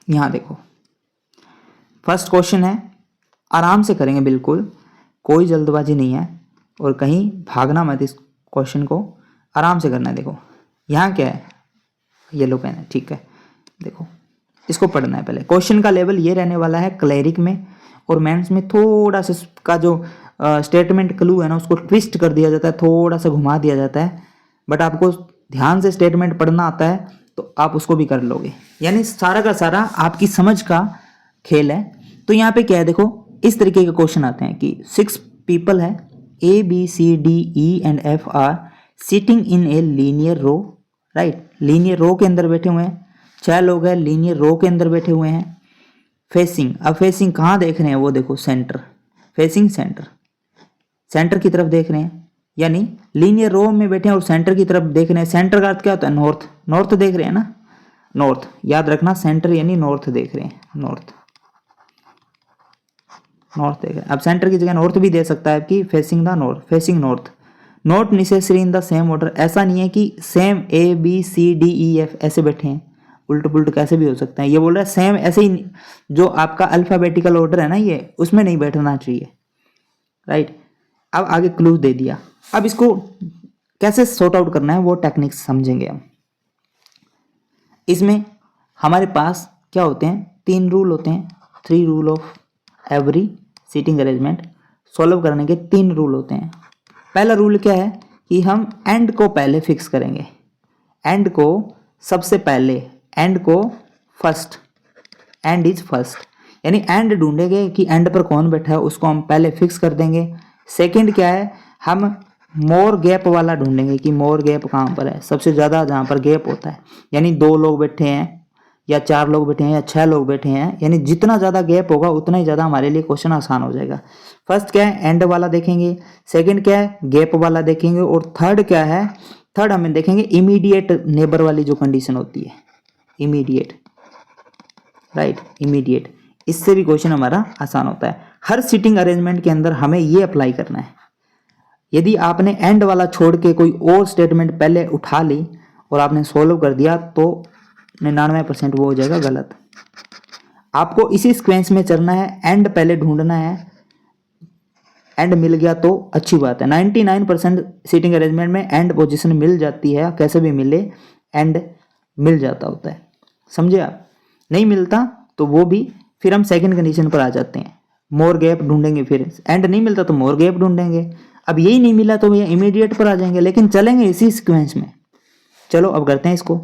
Speaker 1: यहाँ देखो फर्स्ट क्वेश्चन है, आराम से करेंगे, बिल्कुल कोई जल्दबाजी नहीं है और कहीं भागना मत, इस क्वेश्चन को आराम से करना है। देखो यहाँ क्या है, येलो पेन है, ठीक है। देखो इसको पढ़ना है पहले। क्वेश्चन का लेवल ये रहने वाला है क्लैरिक में और मेंस में थोड़ा सा का जो स्टेटमेंट क्लू है ना उसको ट्विस्ट कर दिया जाता है, थोड़ा सा घुमा दिया जाता है, बट आपको ध्यान से स्टेटमेंट पढ़ना आता है तो आप उसको भी कर लोगे, यानी सारा का सारा आपकी समझ का खेल है। तो यहाँ पे क्या है, देखो इस तरीके के क्वेश्चन आते हैं कि 6 पीपल है, A B C D E and F are sitting in a linear row, right. Linear row के अंदर बैठे हुए हैं, 6 लोग हैं लीनियर रो के अंदर बैठे हुए हैं। फेसिंग, अब फेसिंग कहाँ देख रहे हैं, वो देखो सेंटर, फेसिंग सेंटर की तरफ देख रहे हैं, यानी लीनियर रो में बैठे हैं और सेंटर की तरफ देख रहे हैं। सेंटर का अर्थ क्या होता है, नॉर्थ देख रहे हैं ना, नॉर्थ याद रखना, सेंटर यानी नॉर्थ देख रहे हैं, नॉर्थ देख रहे हैं। अब सेंटर की जगह नॉर्थ भी दे सकता है कि facing the north, facing north. Not necessary in the same order, ऐसा नहीं है कि same A B C D E F ऐसे बैठे हैं, उल्ट पुल्ट कैसे भी हो सकता है। ये बोल रहा है सेम ऐसे ही, जो आपका अल्फाबेटिकल ऑर्डर है ना ये, उसमें नहीं बैठना चाहिए, राइट। अब आगे क्लू दे दिया, अब इसको कैसे सॉर्ट आउट करना है वो टेक्निक्स समझेंगे हम। इसमें हमारे पास क्या होते हैं, 3 रूल होते हैं, 3 rule of every seating arrangement. Solve करने के 3 रूल होते हैं। पहला रूल क्या है कि हम एंड को पहले फिक्स करेंगे, एंड को सबसे पहले, एंड को फर्स्ट, एंड इज फर्स्ट, यानी एंड ढूंढेंगे कि एंड पर कौन बैठा है, उसको हम पहले फिक्स कर देंगे। सेकंड क्या है, हम मोर गैप वाला ढूंढेंगे कि मोर गैप कहाँ पर है, सबसे ज़्यादा जहाँ पर गैप होता है, यानी 2 लोग बैठे हैं या 4 लोग बैठे हैं या 6 लोग बैठे हैं, यानी जितना ज़्यादा गैप होगा उतना ही ज़्यादा हमारे लिए क्वेश्चन आसान हो जाएगा। फर्स्ट क्या है, एंड वाला देखेंगे, सेकंड क्या है, गैप वाला देखेंगे, और थर्ड क्या है, थर्ड हमें देखेंगे इमीडिएट नेबर वाली जो कंडीशन होती है, इमीडिएट, राइट, इमीडिएट। इससे भी क्वेश्चन हमारा आसान होता है। हर सिटिंग अरेंजमेंट के अंदर हमें ये अप्लाई करना है। यदि आपने एंड वाला छोड़ के कोई और स्टेटमेंट पहले उठा ली और आपने सोल्व कर दिया तो 99% वो हो जाएगा गलत। आपको इसी सीक्वेंस में चलना है, एंड पहले ढूंढना है, एंड मिल गया तो अच्छी बात है। 99% सीटिंग अरेंजमेंट में एंड पोजीशन मिल जाती है, कैसे भी मिले एंड मिल जाता होता है, समझे आप। नहीं मिलता तो वो भी फिर हम सेकंड कंडीशन पर आ जाते हैं, मोर गैप ढूंढेंगे, फिर एंड नहीं मिलता तो मोर गैप ढूंढेंगे। अब यही नहीं मिला तो भैया इमीडिएट पर आ जाएंगे, लेकिन चलेंगे इसी सीक्वेंस में। चलो अब करते हैं इसको।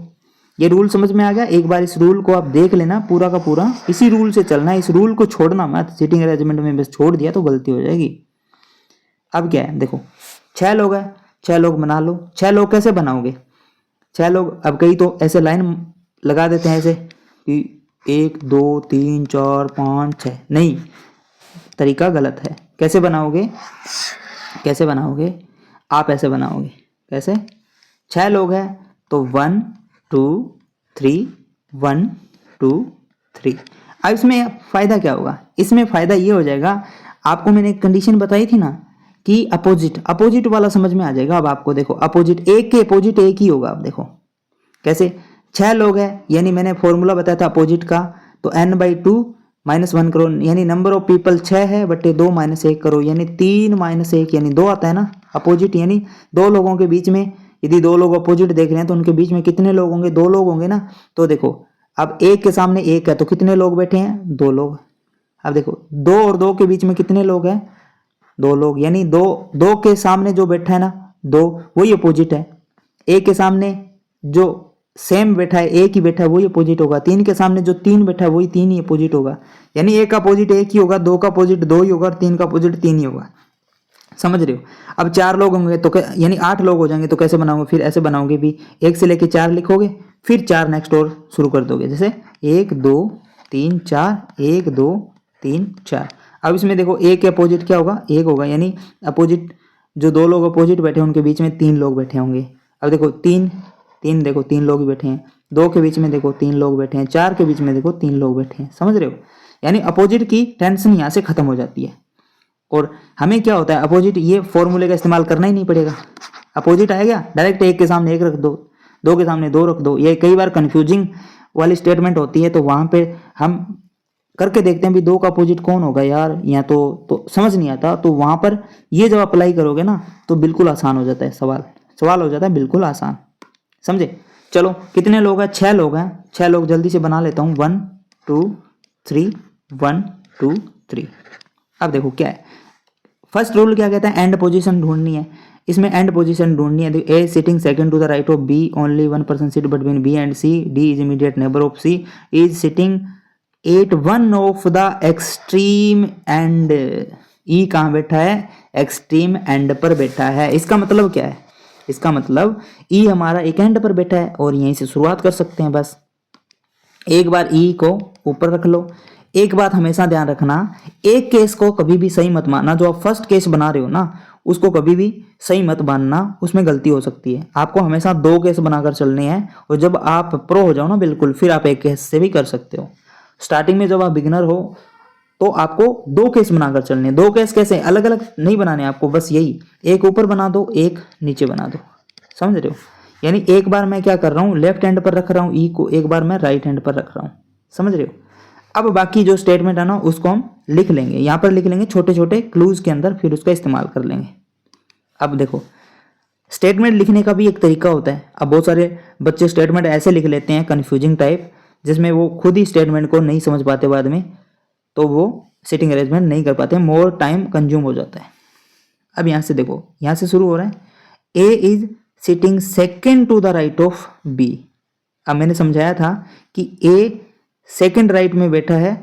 Speaker 1: ये रूल समझ में आ गया, एक बार इस रूल को आप देख लेना, पूरा का पूरा इसी रूल से चलना है, इस रूल को छोड़ना मत। सिटिंग अरेंजमेंट में बस छोड़ दिया तो गलती हो जाएगी। अब क्या है, देखो 6 लोग हैं, 6 लोग बना लो। 6 लोग कैसे बनाओगे, 6 लोग, अब कई तो ऐसे लाइन लगा देते हैं ऐसे कि 1 2 3 4 5 6, नहीं, तरीका गलत है। कैसे बनाओगे, कैसे बनाओगे, आप ऐसे बनाओगे, कैसे, 6 लोग हैं तो 1 2 3 1 2 3। अब इसमें फ़ायदा क्या होगा, इसमें फ़ायदा ये हो जाएगा, आपको मैंने एक कंडीशन बताई थी ना कि अपोजिट वाला समझ में आ जाएगा। अब आपको देखो अपोजिट, एक के अपोजिट एक ही होगा। अब देखो कैसे, 6 लोग हैं यानी मैंने फॉर्मूला बताया था अपोजिट का, तो n/2 -1 करो, यानी नंबर ऑफ पीपल 6 है बटे 2 -1 करो, यानी 3 -1 यानी 2 आता है ना। अपोजिट यानी दो लोगों के बीच में, यदि दो लोग अपोजिट देख रहे हैं तो उनके बीच में कितने लोग होंगे, 2 लोग होंगे ना। तो देखो अब एक के सामने एक है तो कितने लोग बैठे हैं, 2 लोग। अब देखो 2 और 2 के बीच में कितने लोग हैं, 2 लोग, यानी दो के सामने जो बैठा है ना 2, वही अपोजिट है। एक के सामने जो सेम बैठा है, एक ही बैठा है, वही अपोजिट होगा। 3 के सामने जो 3 बैठा है वही 3 ही अपोजिट होगा, यानी एक का अपोजिट एक ही होगा, 2 का अपोजिट 2 ही होगा और 3 का अपोजिट 3 ही होगा। समझ रहे हो। अब 4 लोग होंगे तो यानी 8 लोग हो जाएंगे, तो कैसे बनाओगे, फिर ऐसे बनाओगे भी, 1 से लेके 4 लिखोगे, फिर 4 नेक्स्ट और शुरू कर दोगे, जैसे 1 2 3 4, 1 2 3 4। अब इसमें देखो एक के अपोजिट क्या होगा, 1 होगा, यानी अपोजिट जो 2 लोग अपोजिट बैठे हैं उनके बीच में 3 लोग बैठे होंगे। अब देखो 3 देखो 3 लोग ही बैठे हैं, 2 के बीच में देखो 3 लोग बैठे हैं, 4 के बीच में देखो 3 लोग बैठे हैं। समझ रहे हो, यानी अपोजिट की टेंशन यहाँ से खत्म हो जाती है। और हमें क्या होता है, अपोजिट ये फॉर्मूले का इस्तेमाल करना ही नहीं पड़ेगा। अपोजिट आएगा डायरेक्ट, एक के सामने एक रख दो, 2 के सामने 2 रख दो। ये कई बार कंफ्यूजिंग वाली स्टेटमेंट होती है, तो वहां पे हम करके देखते हैं भी 2 का अपोजिट कौन होगा यार, यहाँ तो समझ नहीं आता। तो वहां पर ये जब अप्लाई करोगे ना तो बिल्कुल आसान हो जाता है, सवाल हो जाता है बिल्कुल आसान। समझे। चलो कितने लोग हैं, 6 लोग हैं, 6 लोग जल्दी से बना लेता हूँ, 1 2 3 1 2 3। अब देखो क्या है, फर्स्ट रूल क्या कहता है, एंड पोजीशन ढूंढनी है। इसमें एंड पोजीशन ढूंढनी है। A sitting second to the right of B, only 1 person sit between B and C, D is immediate neighbour of C, is sitting at one of the extreme end. E कहाँ बैठा है, एक्सट्रीम एंड पर बैठा है। इसका मतलब क्या है, इसका मतलब ई हमारा एक एंड पर बैठा है और यहीं से शुरुआत कर सकते हैं बस। एक बार ई को ऊपर रख लो। एक बात हमेशा ध्यान रखना, एक केस को कभी भी सही मत मानना। जो आप फर्स्ट केस बना रहे हो ना उसको कभी भी सही मत मानना, उसमें गलती हो सकती है। आपको हमेशा 2 केस बनाकर चलने हैं, और जब आप प्रो हो जाओ ना बिल्कुल, फिर आप एक केस से भी कर सकते हो। स्टार्टिंग में जब आप बिगिनर हो तो आपको 2 केस बनाकर चलने हैं। 2 केस कैसे, अलग अलग नहीं बनाने आपको, बस यही, एक ऊपर बना दो एक नीचे बना दो। समझ रहे हो, यानी एक बार मैं क्या कर रहा हूँ, लेफ्ट हैंड पर रख रहा हूँ ई को, एक बार मैं राइट हैंड पर रख रहा हूँ। समझ रहे हो। अब बाकी जो स्टेटमेंट है ना उसको हम लिख लेंगे, यहाँ पर लिख लेंगे छोटे छोटे क्लूज के अंदर, फिर उसका इस्तेमाल कर लेंगे। अब देखो स्टेटमेंट लिखने का भी एक तरीका होता है। अब बहुत सारे बच्चे स्टेटमेंट ऐसे लिख लेते हैं कंफ्यूजिंग टाइप, जिसमें वो खुद ही स्टेटमेंट को नहीं समझ पाते बाद में, तो वो सिटिंग अरेंजमेंट नहीं कर पाते, मोर टाइम कंज्यूम हो जाता है। अब यहाँ से देखो, यहाँ से शुरू हो रहा है, A is sitting second to the right of B. अब मैंने समझाया था कि ए सेकेंड राइट में बैठा है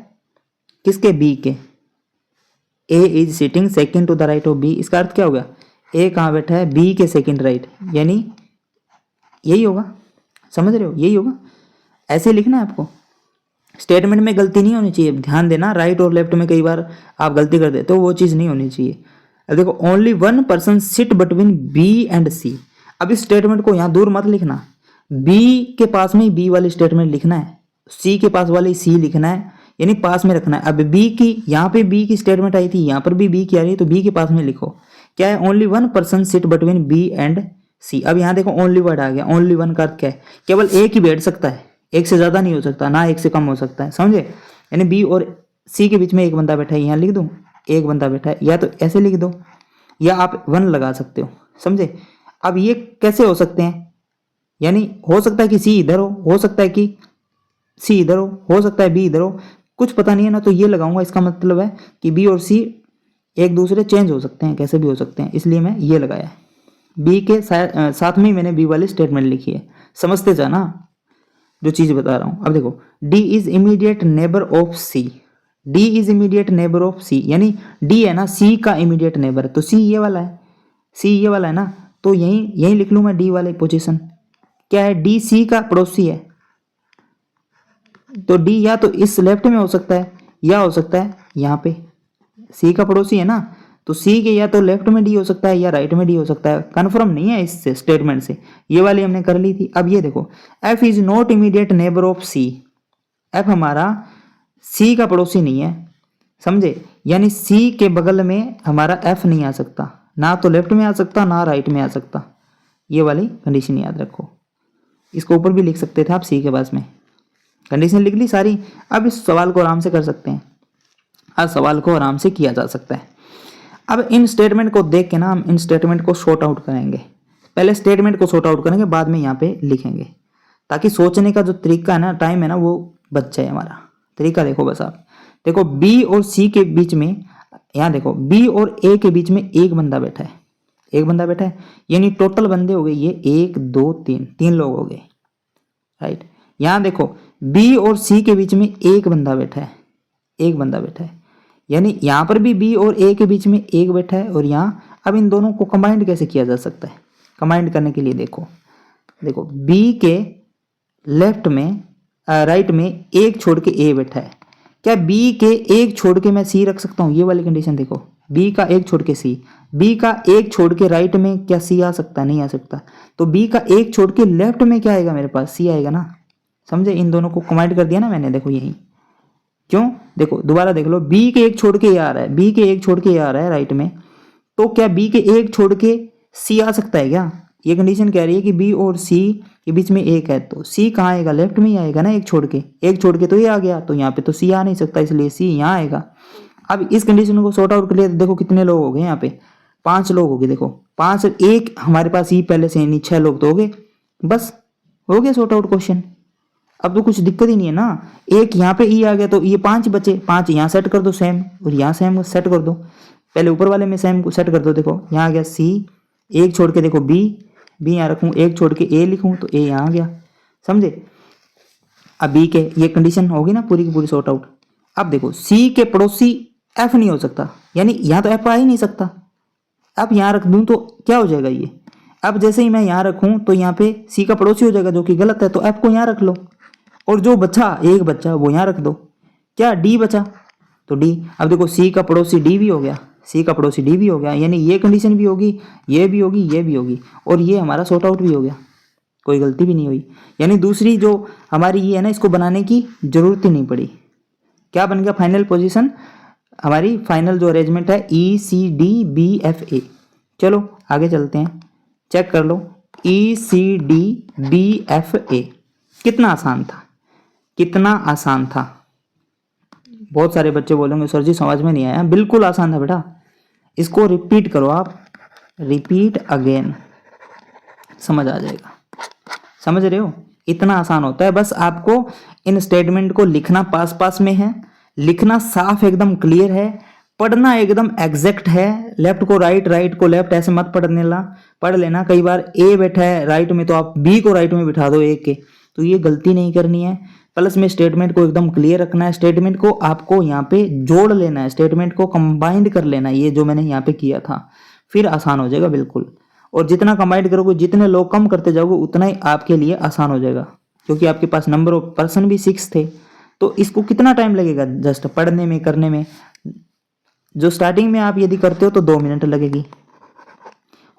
Speaker 1: किसके, बी के। A is sitting second to the right of B, इसका अर्थ क्या होगा, ए कहाँ बैठा है, बी के सेकेंड राइट, यानी यही होगा। समझ रहे हो, यही होगा। ऐसे लिखना है आपको, स्टेटमेंट में गलती नहीं होनी चाहिए। ध्यान देना, राइट और लेफ्ट में कई बार आप गलती कर देते हो, वो चीज़ नहीं होनी चाहिए। अब देखो only 1 person sit between B and C. अब इस स्टेटमेंट को यहाँ दूर मत लिखना, बी के पास में ही बी वाली स्टेटमेंट लिखना है, सी के पास वाली सी लिखना है, यानी पास में रखना है। अब बी की, यहाँ पे बी की स्टेटमेंट आई थी, यहाँ पर भी बी की आ रही है, तो बी के पास में लिखो। क्या है, only 1 person sit between B and C. अब यहाँ देखो ओनली वर्ड आ गया, ओनली 1 का अर्थ क्या है, केवल एक ही बैठ सकता है, एक से ज्यादा नहीं हो सकता, ना एक से कम हो सकता है। समझे, यानी बी और सी के बीच में एक बंदा बैठा है, यहाँ लिख दूं एक बंदा बैठा है, या तो ऐसे लिख दो, या आप 1 लगा सकते हो। समझे। अब ये कैसे हो सकते हैं, यानी हो सकता है कि सी इधर हो सकता है कि सी इधर हो सकता है बी इधर हो, कुछ पता नहीं है ना, तो ये लगाऊंगा। इसका मतलब है कि बी और सी एक दूसरे चेंज हो सकते हैं, कैसे भी हो सकते हैं, इसलिए मैं ये लगाया। बी के साथ में ही मैंने बी वाली स्टेटमेंट लिखी है। समझते जाना जो चीज बता रहा हूं। अब देखो, D is immediate neighbour of C, D is immediate neighbour of C, यानी डी है ना सी का इमीडिएट नेबर, तो सी ये वाला है, सी ये वाला है ना, तो यही लिख लूं मैं डी वाली पोजीशन। क्या है, डी सी का पड़ोसी है, तो डी या तो इस लेफ्ट में हो सकता है या हो सकता है यहाँ पे, सी का पड़ोसी है ना, तो सी के या तो लेफ्ट में डी हो सकता है या राइट में डी हो सकता है, कंफर्म नहीं है इससे स्टेटमेंट से। ये वाली हमने कर ली थी। अब ये देखो, F is not immediate neighbour of C, F हमारा सी का पड़ोसी नहीं है, समझे, यानी सी के बगल में हमारा एफ नहीं आ सकता, ना तो लेफ्ट में आ सकता ना राइट में आ सकता। ये वाली कंडीशन याद रखो। इसको ऊपर भी लिख सकते थे आप, सी के पास में। कंडीशन लिख ली सारी। अब इस सवाल को आराम से कर सकते हैं, आज सवाल को आराम से किया जा सकता है। अब इन स्टेटमेंट को देख के ना हम इन स्टेटमेंट को शॉर्ट आउट करेंगे। पहले स्टेटमेंट को शॉर्ट आउट करेंगे, बाद में यहाँ पे लिखेंगे, ताकि सोचने का जो तरीका है ना, टाइम है ना, वो बच जाए हमारा। तरीका देखो बस आप देखो, बी और सी के बीच में, यहाँ देखो बी और ए के बीच में एक बंदा बैठा है, एक बंदा बैठा है, यानी टोटल बंदे हो गए ये 1 2 3, 3 लोग हो गए, राइट। यहाँ देखो बी और सी के बीच में एक बंदा बैठा है, एक बंदा बैठा है, यानी यहाँ पर भी बी और ए के बीच में एक बैठा है। और यहाँ अब इन दोनों को कंबाइंड कैसे किया जा सकता है? कंबाइंड करने के लिए देखो, देखो बी के लेफ्ट में राइट में एक छोड़ के ए बैठा है, क्या बी के एक छोड़ के मैं सी रख सकता हूँ? ये वाली कंडीशन देखो, बी का एक छोड़ के सी, बी का एक छोड़ के राइट में क्या सी आ सकता है? नहीं आ सकता। तो बी का एक छोड़ के लेफ्ट में क्या आएगा? मेरे पास सी आएगा ना, समझे। इन दोनों को कंबाइंड कर दिया ना मैंने, देखो यही। क्यों? देखो दोबारा देख लो, बी के एक छोड़ के ये आ रहा है, बी के एक छोड़ के ये आ रहा है राइट में, तो क्या बी के एक छोड़ के सी आ सकता है क्या? ये कंडीशन कह रही है कि बी और सी के बीच में एक है, तो सी कहाँ आएगा? लेफ्ट में ही आएगा ना, एक छोड़ के, एक छोड़ के तो ये आ गया, तो यहाँ पे तो सी आ नहीं सकता, इसलिए सी यहाँ आएगा। अब इस कंडीशन को सॉर्ट आउट कर लिया तो देखो कितने लोग हो गए यहाँ पे, 5 लोग हो गए। देखो 5, एक हमारे पास ई पहले से नहीं, 6 लोग तो हो गए, बस हो गया सॉर्ट आउट क्वेश्चन। अब तो कुछ दिक्कत ही नहीं है ना, एक यहाँ पे ई आ गया तो ये 5 बचे, 5 यहाँ सेट कर दो सेम, और यहाँ सेम सेट कर दो, पहले ऊपर वाले में सेम को सेट कर दो। देखो यहाँ आ गया सी, एक छोड़ के देखो बी, बी यहाँ रखूँ, एक छोड़ के ए लिखूँ तो ए यहाँ आ गया, समझे। अब बी के ये कंडीशन होगी ना पूरी की पूरी सॉर्ट आउट। अब देखो सी के पड़ोसी एफ नहीं हो सकता, यानी यहाँ तो एफ आ ही नहीं सकता। अब यहाँ रख दूँ तो क्या हो जाएगा ये? अब जैसे ही मैं यहाँ रखूँ तो यहाँ पे सी का पड़ोसी हो जाएगा, जो कि गलत है, तो एफ को यहाँ रख लो, और जो बचा एक बच्चा वो यहाँ रख दो, क्या डी बचा तो डी। अब देखो सी का पड़ोसी डी भी हो गया, सी का पड़ोसी डी भी हो गया, यानी ये कंडीशन भी होगी, ये भी होगी, ये भी होगी, और ये हमारा सॉर्ट आउट भी हो गया, कोई गलती भी नहीं हुई। यानी दूसरी जो हमारी ये है ना, इसको बनाने की जरूरत ही नहीं पड़ी। क्या बन गया फाइनल पोजीशन? हमारी फाइनल जो अरेंजमेंट है E C D B F A. चलो आगे चलते हैं, चेक कर लो E C D B F A कितना आसान था, कितना आसान था। बहुत सारे बच्चे बोलेंगे सर जी समझ में नहीं आया, बिल्कुल आसान था बेटा। इसको रिपीट करो आप, रिपीट अगेन, समझ आ जाएगा। समझ रहे हो? इतना आसान होता है। बस आपको इन स्टेटमेंट को लिखना पास पास में है, लिखना साफ एकदम क्लियर है, पढ़ना एकदम एग्जैक्ट है, लेफ्ट को राइट, राइट को लेफ्ट ऐसे मत पढ़ लेना। कई बार ए बैठा है राइट में तो आप बी को राइट में बिठा दो ए के, तो ये गलती नहीं करनी है। प्लस में स्टेटमेंट को एकदम क्लियर रखना है, स्टेटमेंट को आपको यहाँ पे जोड़ लेना है, स्टेटमेंट को कंबाइंड कर लेना है, ये जो मैंने यहाँ पे किया था, फिर आसान हो जाएगा बिल्कुल। और जितना कंबाइंड करोगे, जितने लोग कम करते जाओगे, उतना ही आपके लिए आसान हो जाएगा, क्योंकि आपके पास नंबर ऑफ पर्सन भी 6 थे। तो इसको कितना टाइम लगेगा जस्ट पढ़ने में, करने में? जो स्टार्टिंग में आप यदि करते हो तो 2 मिनट लगेगी,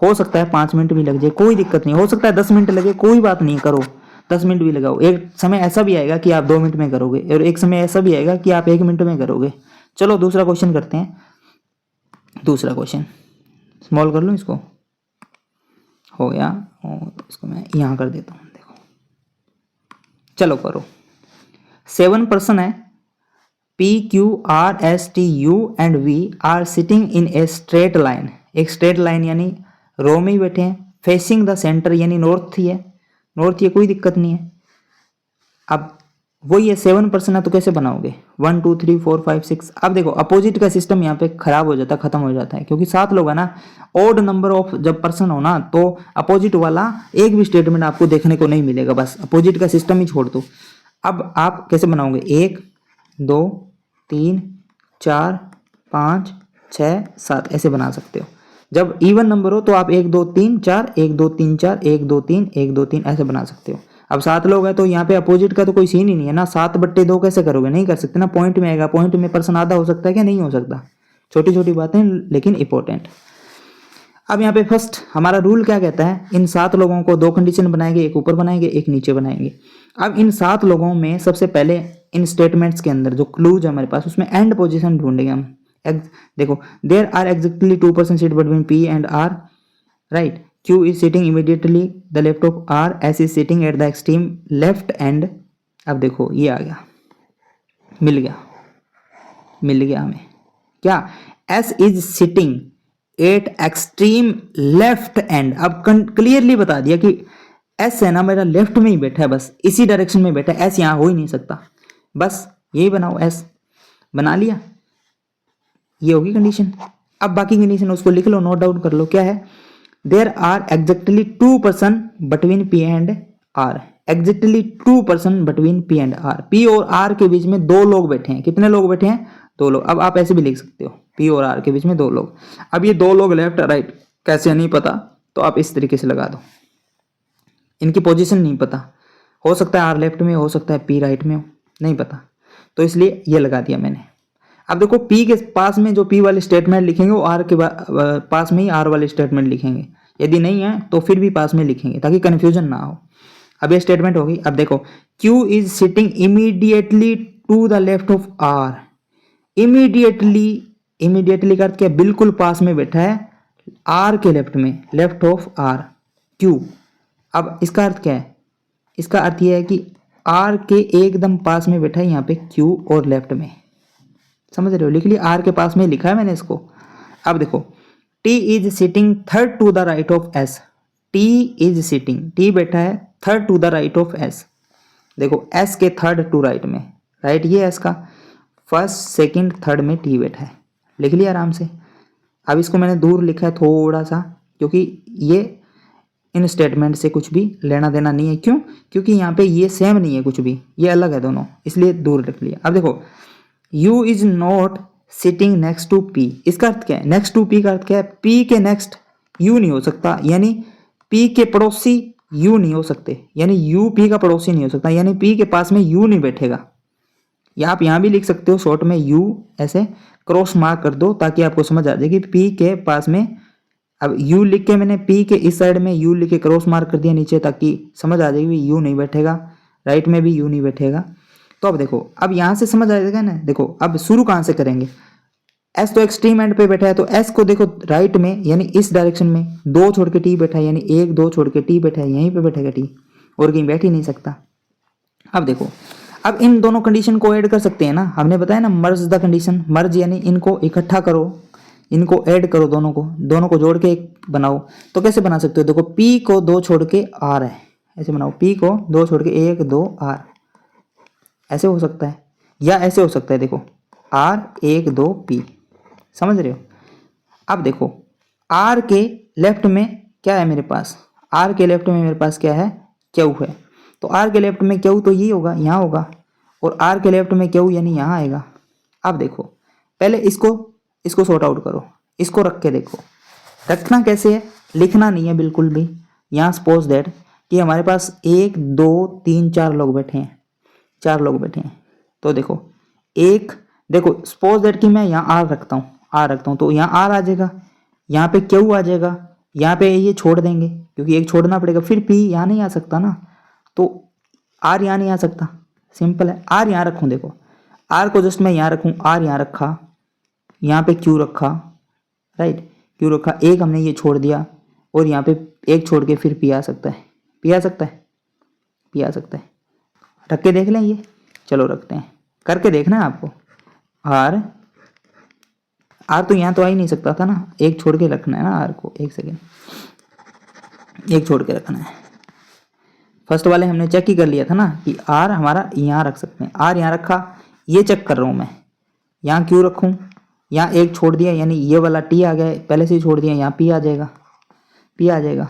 Speaker 1: हो सकता है 5 मिनट भी लग जाए, कोई दिक्कत नहीं, हो सकता है 10 मिनट लगे, कोई बात नहीं, करो 10 मिनट भी लगाओ। एक समय ऐसा भी आएगा कि आप 2 मिनट में करोगे, और एक समय ऐसा भी आएगा कि आप 1 मिनट में करोगे। चलो दूसरा क्वेश्चन करते हैं। दूसरा क्वेश्चन स्मॉल कर लूँ इसको, हो गया, और इसको मैं यहाँ कर देता हूँ। देखो चलो करो। 7 पर्सन है, P Q R S T U and V are sitting in a straight line. एक स्ट्रेट लाइन यानी रो में ही बैठे हैं, फेसिंग द सेंटर यानी नॉर्थ ही है, नॉर्थ ये कोई दिक्कत नहीं है। अब वही है 7 पर्सन है, तो कैसे बनाओगे? 1 2 3 4 5 6। अब देखो अपोजिट का सिस्टम यहाँ पे खराब हो जाता है, खत्म हो जाता है, क्योंकि 7 लोग है ना, ऑड नंबर ऑफ जब पर्सन हो ना, तो अपोजिट वाला एक भी स्टेटमेंट आपको देखने को नहीं मिलेगा, बस अपोजिट का सिस्टम ही छोड़ दो। अब आप कैसे बनाओगे? 1 2 3 4 5 6 7 ऐसे बना सकते हो। जब इवन नंबर हो तो आप 1 2 3 4 1 2 3 4 1 2 3 1 2 3 ऐसे बना सकते हो। अब 7 लोग हैं तो यहाँ पे अपोजिट का तो कोई सीन ही नहीं है ना, 7/2 कैसे करोगे? नहीं कर सकते ना, पॉइंट में आएगा, पॉइंट में पर्सन आधा हो सकता है क्या? नहीं हो सकता। छोटी छोटी बातें लेकिन इंपॉर्टेंट। अब यहाँ पे फर्स्ट हमारा रूल क्या कहता है, इन 7 लोगों को 2 कंडीशन बनाएंगे, एक ऊपर बनाएंगे एक नीचे बनाएंगे। अब इन 7 लोगों में सबसे पहले इन स्टेटमेंट्स के अंदर जो क्लूज है हमारे पास उसमें एंड पोजीशन ढूंढेंगे हम। देखो there are exactly 2% seat between P and R, right. Q is sitting immediately the left of R, S is sitting at the extreme left end. अब देखो ये आ गया, मिल गया हमें क्या, S is sitting at extreme left end. अब क्लियरली बता दिया कि एस है ना मेरा लेफ्ट में ही बैठा है, बस इसी डायरेक्शन में बैठा है, एस यहां हो ही नहीं सकता, बस यही बनाओ, एस बना लिया, ये होगी कंडीशन। अब बाकी कंडीशन उसको लिख लो, नोट डाउन कर लो, क्या है, there are exactly 2% between P and R, exactly 2% between P and R, P और आर के बीच में 2 लोग बैठे हैं। कितने लोग बैठे हैं, 2 लोग। अब आप ऐसे भी लिख सकते हो, पी और आर के बीच में 2 लोग। अब ये 2 लोग लेफ्ट राइट कैसे नहीं पता, तो आप इस तरीके से लगा दो, इनकी पोजीशन नहीं पता, हो सकता है आर लेफ्ट में हो सकता है पी राइट में हो, नहीं पता, तो इसलिए ये लगा दिया मैंने। अब देखो पी के पास में जो पी वाले स्टेटमेंट लिखेंगे वो आर के पास में ही आर वाले स्टेटमेंट लिखेंगे, यदि नहीं है तो फिर भी पास में लिखेंगे ताकि कन्फ्यूजन ना हो। अब ये स्टेटमेंट होगी। अब देखो Q is sitting immediately to the left of R, immediately का अर्थ क्या है, बिल्कुल पास में बैठा है आर के लेफ्ट में, लेफ्ट ऑफ आर क्यू। अब इसका अर्थ क्या है, इसका अर्थ यह है कि आर के एकदम पास में बैठा है यहाँ पे क्यू और लेफ्ट में, समझ रहे हो, लिख लिया, आर के पास में लिखा है मैंने इसको। अब देखो T is sitting third to the right of S, T is sitting, T बैठा है third to the right of S, देखो एस के थर्ड टू राइट में, राइट ये एस का फर्स्ट सेकंड थर्ड में टी बैठा है, लिख लिया आराम से। अब इसको मैंने दूर लिखा है थोड़ा सा, क्योंकि ये इन स्टेटमेंट से कुछ भी लेना देना नहीं है, क्यों, क्योंकि यहाँ पे ये सेम नहीं है कुछ भी, ये अलग है दोनों, इसलिए दूर रख लिया। अब देखो U is not sitting next to P, इसका अर्थ क्या है, नेक्स्ट टू P का अर्थ क्या है, P के नेक्स्ट U नहीं हो सकता, यानी P के पड़ोसी U नहीं हो सकते, यानी U P का पड़ोसी नहीं हो सकता, यानी P के पास में U नहीं बैठेगा। या आप यहाँ भी लिख सकते हो शॉर्ट में U ऐसे क्रॉस मार्क कर दो ताकि आपको समझ आ जाए कि P के पास में, अब U लिख के मैंने P के इस साइड में U लिख के क्रॉस मार्क कर दिया नीचे ताकि समझ आ जाएगी U नहीं बैठेगा, राइट में भी U नहीं बैठेगा। तो अब देखो अब यहाँ से समझ आ जाएगा ना, देखो अब शुरू कहाँ से करेंगे, S तो एक्सट्रीम एंड पे बैठा है, तो S को देखो राइट में यानी इस डायरेक्शन में 2 छोड़ के T बैठा है, यानी 1 2 छोड़ के T बैठा है, यहीं पे बैठेगा T, और कहीं बैठ ही नहीं सकता। अब देखो अब इन दोनों कंडीशन को ऐड कर सकते हैं ना, हमने बताया ना मर्ज द कंडीशन, मर्ज यानी इनको इकट्ठा करो, इनको ऐड करो, दोनों को जोड़ के एक बनाओ। तो कैसे बना सकते हो, देखो P को 2 छोड़ के R है, ऐसे बनाओ, P को 2 छोड़ के 1 2 R, ऐसे हो सकता है या ऐसे हो सकता है, देखो R 1 2 P, समझ रहे हो। अब देखो R के लेफ्ट में क्या है मेरे पास, R के लेफ्ट में मेरे पास क्या है, Q है, तो R के लेफ्ट में Q तो ये होगा, यहाँ होगा, और R के लेफ्ट में Q यानी यहाँ आएगा। अब देखो पहले इसको सॉर्ट आउट करो, इसको रख के देखो, रखना कैसे है, लिखना नहीं है बिल्कुल भी। यहाँ सपोज दैट कि हमारे पास 1 2 3 4 लोग बैठे हैं, 4 लोग बैठे हैं, तो देखो देखो सपोज दैट कि मैं यहाँ R रखता हूँ, तो यहाँ R आ जाएगा, यहाँ पे Q आ जाएगा, यहाँ पे ये छोड़ देंगे क्योंकि एक छोड़ना पड़ेगा, फिर P यहाँ नहीं आ सकता ना, तो R यहाँ नहीं आ सकता, सिंपल है। R यहाँ रखूँ, देखो R को जस्ट मैं यहाँ रखूँ, R यहाँ रखा, यहाँ पे Q रखा, राइट Q रखा, एक हमने ये छोड़ दिया, और यहाँ पे एक छोड़ के फिर P आ सकता है, P आ सकता है, रख के देख लें ये, चलो रखते हैं, करके देखना है आपको। R तो यहाँ तो आ ही नहीं सकता था ना, एक छोड़ के रखना है ना R को, एक सेकेंड, एक छोड़ के रखना है। फर्स्ट वाले हमने चेक ही कर लिया था ना कि R हमारा यहाँ रख सकते हैं, R यहाँ रखा, ये चेक कर रहा हूँ मैं, यहाँ Q रखूँ, यहाँ एक छोड़ दिया यानी ये वाला T आ गया, पहले से ही छोड़ दिया, यहाँ P आ जाएगा,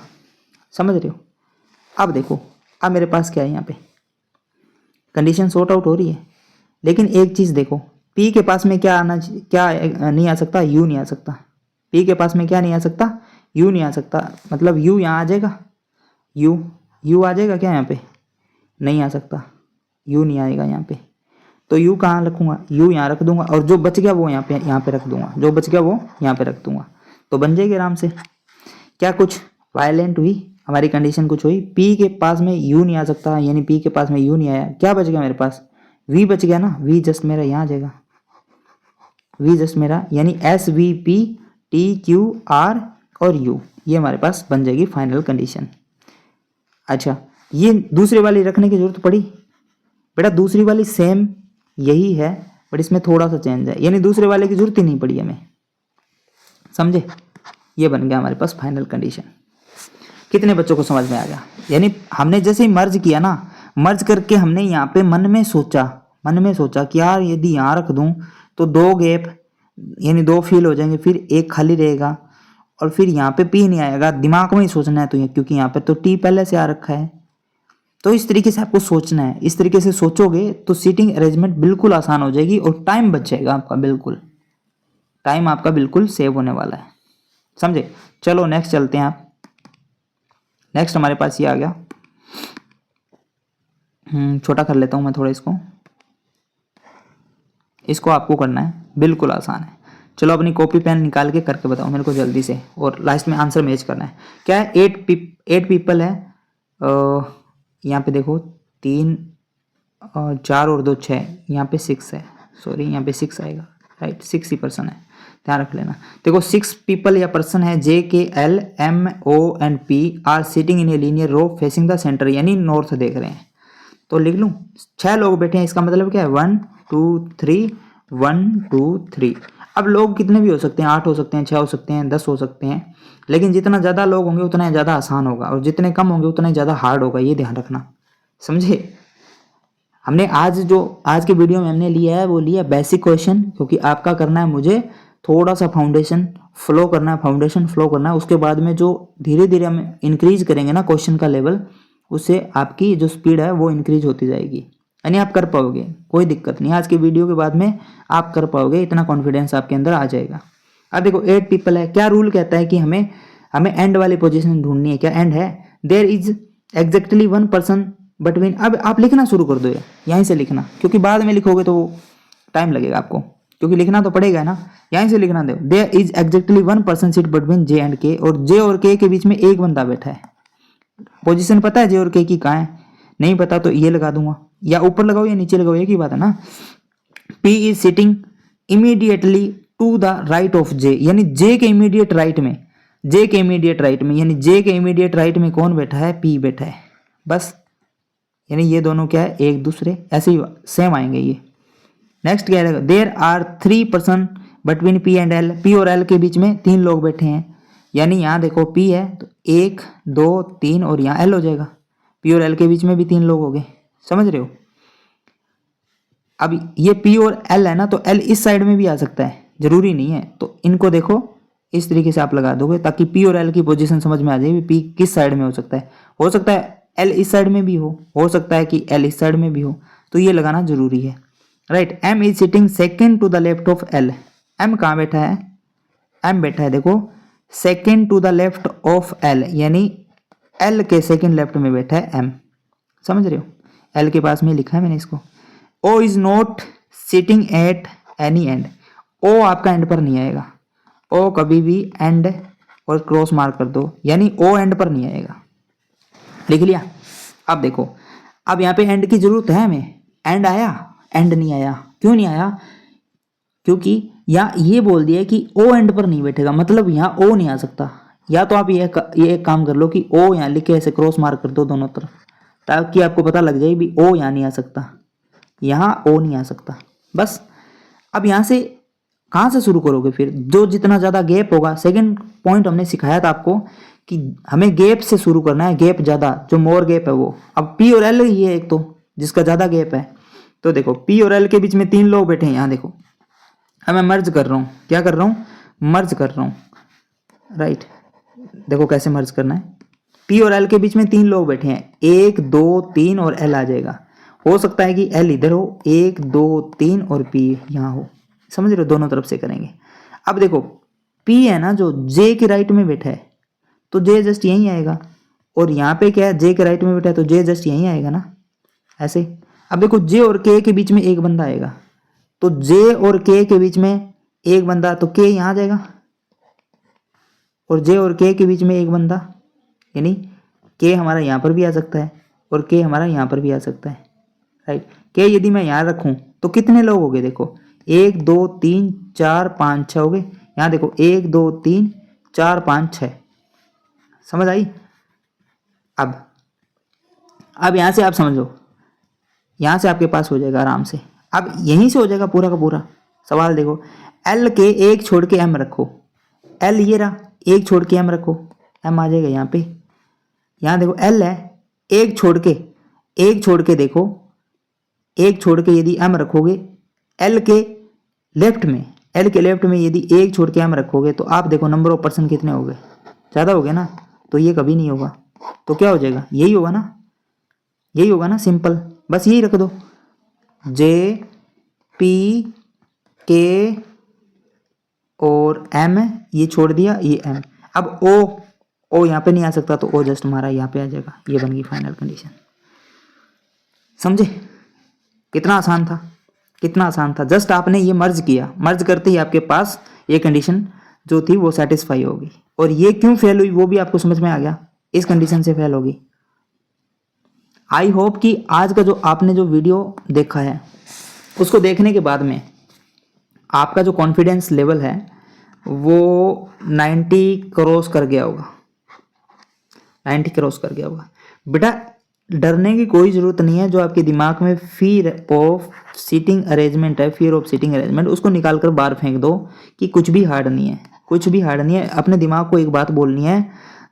Speaker 1: समझ रहे हो। अब देखो अब मेरे पास क्या है, यहाँ पे कंडीशन सॉर्ट आउट हो रही है, लेकिन एक चीज़ देखो, P के पास में क्या नहीं आ सकता, U नहीं आ सकता, P के पास में क्या नहीं आ सकता, U नहीं आ सकता, मतलब U यहाँ आ जाएगा, U आ जाएगा क्या, यहाँ पे नहीं आ सकता, U नहीं आएगा यहाँ पे, तो U कहाँ रखूँगा, U यहाँ रख दूंगा, और जो बच गया वो यहाँ पे रख दूंगा, तो बन जाएगी आराम से। क्या कुछ वायलेंट हुई, हमारी कंडीशन कुछ हुई, पी के पास में यू नहीं आ सकता, यानी पी के पास में यू नहीं आया, क्या बच गया मेरे पास, वी बच गया ना, वी जस्ट मेरा यहाँ आ जाएगा, वी जस्ट मेरा यानी S V P T Q R और यू, ये हमारे पास बन जाएगी फाइनल कंडीशन। अच्छा, ये दूसरी वाली रखने की जरूरत पड़ी बेटा, दूसरी वाली सेम यही है बट इसमें थोड़ा सा चेंज है, यानी दूसरे वाले की जरूरत ही नहीं पड़ी हमें, समझे। ये बन गया हमारे पास फाइनल कंडीशन। कितने बच्चों को समझ में आ गया? यानी हमने जैसे ही मर्ज किया ना, मर्ज करके हमने यहाँ पे मन में सोचा कि यार यदि यहाँ रख दूं तो दो गैप यानी दो फील हो जाएंगे, फिर एक खाली रहेगा और फिर यहाँ पे पी नहीं आएगा, दिमाग में ही सोचना है तो क्योंकि यहाँ पे तो टी पहले से आ रखा है। तो इस तरीके से आपको सोचना है, इस तरीके से सोचोगे तो सीटिंग अरेंजमेंट बिल्कुल आसान हो जाएगी और टाइम बच जाएगा आपका, बिल्कुल टाइम आपका बिल्कुल सेव होने वाला है, समझे। चलो नेक्स्ट चलते हैं आप। नेक्स्ट हमारे पास ये आ गया, छोटा कर लेता हूं मैं थोड़ा इसको आपको करना है, बिल्कुल आसान है। चलो अपनी कॉपी पेन निकाल के करके बताओ मेरे को जल्दी से, और लास्ट में आंसर मैच करना है। क्या है, 8 पीपल है, यहाँ पे देखो 3 4 और 2 6, यहाँ पे 6 है, सॉरी यहाँ पे 6 आएगा, राइट 6 ही पर्सन है, ध्यान रख लेना। देखो 6 पीपल या पर्सन है, J K L M O and P are sitting in a linear row facing the centre, यानी नॉर्थ देख रहे हैं। तो लिख लूँ 6 लोग बैठे हैं, इसका मतलब क्या है 1 2 3 1 2 3। अब लोग कितने भी हो सकते हैं, 8 हो सकते हैं, 6 हो सकते हैं, 10 हो सकते हैं, लेकिन जितना ज़्यादा लोग होंगे उतना ही ज़्यादा आसान होगा और जितने कम होंगे उतना ही ज़्यादा हार्ड होगा, ये ध्यान रखना, समझे। हमने आज के वीडियो में हमने लिया है वो लिया बेसिक क्वेश्चन, क्योंकि आपका करना है मुझे थोड़ा सा फाउंडेशन फ्लो करना है, उसके बाद में जो धीरे धीरे हम इंक्रीज करेंगे ना क्वेश्चन का लेवल, उससे आपकी जो स्पीड है वो इंक्रीज होती जाएगी, यानी आप कर पाओगे, कोई दिक्कत नहीं। आज के वीडियो के बाद में आप कर पाओगे, इतना कॉन्फिडेंस आपके अंदर आ जाएगा। अब देखो 8 पीपल है, क्या रूल कहता है कि हमें एंड वाली पोजीशन ढूंढनी है। क्या एंड है, there is exactly 1 person between. अब आप लिखना शुरू कर दो, यहीं से लिखना, क्योंकि बाद में लिखोगे तो टाइम लगेगा आपको, क्योंकि लिखना तो पड़ेगा ना, यहीं से लिखना दो। There is exactly 1 person seat between J and K, और जे और के बीच में एक बंदा बैठा है। पोजीशन पता है जे और के की कहाँ है, नहीं पता तो ये लगा दूंगा, या ऊपर लगाओ या नीचे लगाओ, एक ही बात है ना। P is sitting immediately to the right of J, यानी जे के इमीडिएट राइट में, यानी जे के इमीडिएट राइट में कौन बैठा है, P बैठा है, बस। यानी ये दोनों क्या है, एक दूसरे ऐसे ही सेम आएंगे ये। नेक्स्ट क्या है, there are 3 person between P and L, P और L के बीच में 3 लोग बैठे हैं, यानी यहाँ देखो P है तो 1 2 3 और यहाँ L हो जाएगा, P और L के बीच में भी 3 लोग हो गए, समझ रहे हो। अब ये P और L है ना, तो L इस साइड में भी आ सकता है, जरूरी नहीं है, तो इनको देखो इस तरीके से आप लगा दोगे ताकि P और L की पोजीशन समझ में आ जाए, P किस साइड में हो सकता है L इस साइड में भी हो सकता है कि L इस साइड में भी हो, तो ये लगाना जरूरी है, right. M is sitting second to the left of L, M कहाँ बैठा है, M बैठा है देखो second to the left of L, यानी L के सेकेंड लेफ्ट में बैठा है M, समझ रहे हो, L के पास में लिखा है मैंने इसको। O is not sitting at any and, O आपका एंड पर नहीं आएगा, O कभी भी एंड और क्रॉस मार्क कर दो, यानी O एंड पर नहीं आएगा, लिख लिया। अब देखो, अब यहाँ पे एंड की जरूरत है हमें, एंड आया, एंड नहीं आया, क्यों नहीं आया, क्योंकि यहाँ ये बोल दिया कि O एंड पर नहीं बैठेगा, मतलब यहाँ O नहीं आ सकता। या तो आप ये एक काम कर लो कि O यहाँ लिख के ऐसे क्रॉस मार्क कर दो दोनों तरफ, ताकि आपको पता लग जाए भी O यहाँ नहीं आ सकता, यहाँ O नहीं आ सकता, बस। अब यहाँ से कहाँ से शुरू करोगे, फिर जो जितना ज़्यादा गैप होगा, सेकंड पॉइंट हमने सिखाया था आपको कि हमें गैप से शुरू करना है, गैप ज़्यादा, जो मोर गैप है वो। अब P और L ही है एक तो जिसका ज़्यादा गैप है, तो देखो P और L के बीच में 3 लोग बैठे हैं, यहाँ देखो। अब मैं मर्ज कर रहा हूँ, क्या कर रहा हूँ, मर्ज कर रहा हूँ, राइट। देखो कैसे मर्ज करना है, P और L के बीच में 3 लोग बैठे हैं, 1 2 3 और L आ जाएगा। हो सकता है कि L इधर हो, 1 2 3 और P यहाँ हो, समझ रहे हो, दोनों तरफ से करेंगे। अब देखो P है ना जो J के राइट में बैठा है, तो J जस्ट यहीं आएगा, और यहाँ पे क्या है, J के राइट में बैठा है तो J जस्ट यहीं आएगा ना, ऐसे। अब देखो J और K के बीच में एक बंदा आएगा, तो J और K के बीच में एक बंदा, तो K यहाँ आ जाएगा, और जे और के बीच में एक बंदा, यानी के हमारा यहाँ पर भी आ सकता है और के हमारा यहाँ पर भी आ सकता है, राइट। के यदि मैं यहाँ रखूँ तो कितने लोग हो गए, देखो 1 2 3 4 5 6 हो गए। यहाँ देखो 1 2 3 4 5 6, समझ आई। अब यहाँ से आप समझो, यहाँ से आपके पास हो जाएगा आराम से। अब यहीं से हो जाएगा पूरा का पूरा सवाल। देखो एल के एक छोड़ के एम रखो, एल ये रहा, एक छोड़ के एम रखो, एम आ जाएगा यहाँ पे। यहाँ देखो एल है, एक छोड़ के देखो, एक छोड़ के यदि एम रखोगे एल के लेफ्ट में यदि एक छोड़ के एम रखोगे तो आप देखो नंबर ऑफ पर्सन कितने हो गए, ज़्यादा हो गए ना। तो ये कभी नहीं होगा, तो क्या हो जाएगा, यही होगा ना, सिंपल, बस यही रख दो। जे पी के और एम ये छोड़ दिया, ये एम। अब ओ यहाँ पे नहीं आ सकता, तो ओ जस्ट हमारा यहाँ पे आ जाएगा। ये बन गई फाइनल कंडीशन। समझे कितना आसान था। जस्ट आपने ये मर्ज किया, मर्ज करते ही आपके पास ये कंडीशन जो थी वो सेटिस्फाई होगी। और ये क्यों फेल हुई वो भी आपको समझ में आ गया, इस कंडीशन से फेल होगी। आई होप कि आज का जो आपने जो वीडियो देखा है उसको देखने के बाद में आपका जो कॉन्फिडेंस लेवल है वो 90 क्रॉस कर गया होगा, 90 क्रॉस कर गया होगा। बेटा डरने की कोई ज़रूरत नहीं है। जो आपके दिमाग में फियर ऑफ सीटिंग अरेंजमेंट है, फियर ऑफ सीटिंग अरेंजमेंट, उसको निकाल कर बाहर फेंक दो कि कुछ भी हार्ड नहीं है, अपने दिमाग को एक बात बोलनी है,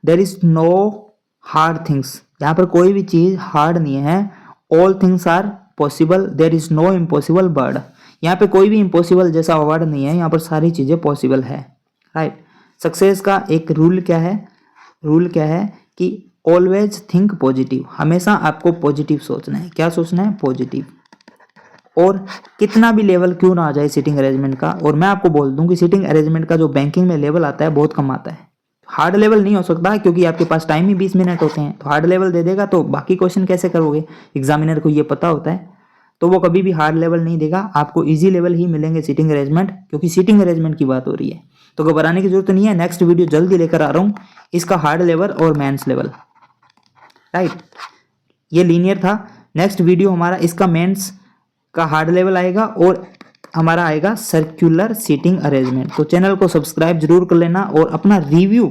Speaker 1: there is no hard things. यहाँ पर कोई भी चीज़ हार्ड नहीं है, all things are possible, there is no impossible word. यहाँ पे कोई भी इम्पॉसिबल जैसा वर्ड नहीं है, यहाँ पर सारी चीज़ें पॉसिबल है, राइट। सक्सेस का एक रूल क्या है कि ऑलवेज थिंक पॉजिटिव, हमेशा आपको पॉजिटिव सोचना है। क्या सोचना है, पॉजिटिव। और कितना भी लेवल क्यों ना आ जाए सीटिंग अरेंजमेंट का, और मैं आपको बोल दूं कि सीटिंग अरेंजमेंट का जो बैंकिंग में लेवल आता है बहुत कम आता है, हार्ड लेवल नहीं हो सकता क्योंकि आपके पास टाइम ही 20 मिनट होते हैं। तो हार्ड लेवल दे देगा तो बाकी क्वेश्चन कैसे करोगे, एग्जामिनर को ये पता होता है, तो वो कभी भी हार्ड लेवल नहीं देगा, आपको इजी लेवल ही मिलेंगे सीटिंग अरेंजमेंट, क्योंकि सीटिंग अरेंजमेंट की बात हो रही है। तो घबराने की जरूरत नहीं है, नेक्स्ट वीडियो जल्दी लेकर आ रहा हूँ इसका हार्ड लेवल और मेंस लेवल, राइट। ये लीनियर था, नेक्स्ट वीडियो हमारा इसका मेंस का हार्ड लेवल आएगा और हमारा आएगा सर्कुलर सीटिंग अरेंजमेंट। तो चैनल को सब्सक्राइब जरूर कर लेना और अपना रिव्यू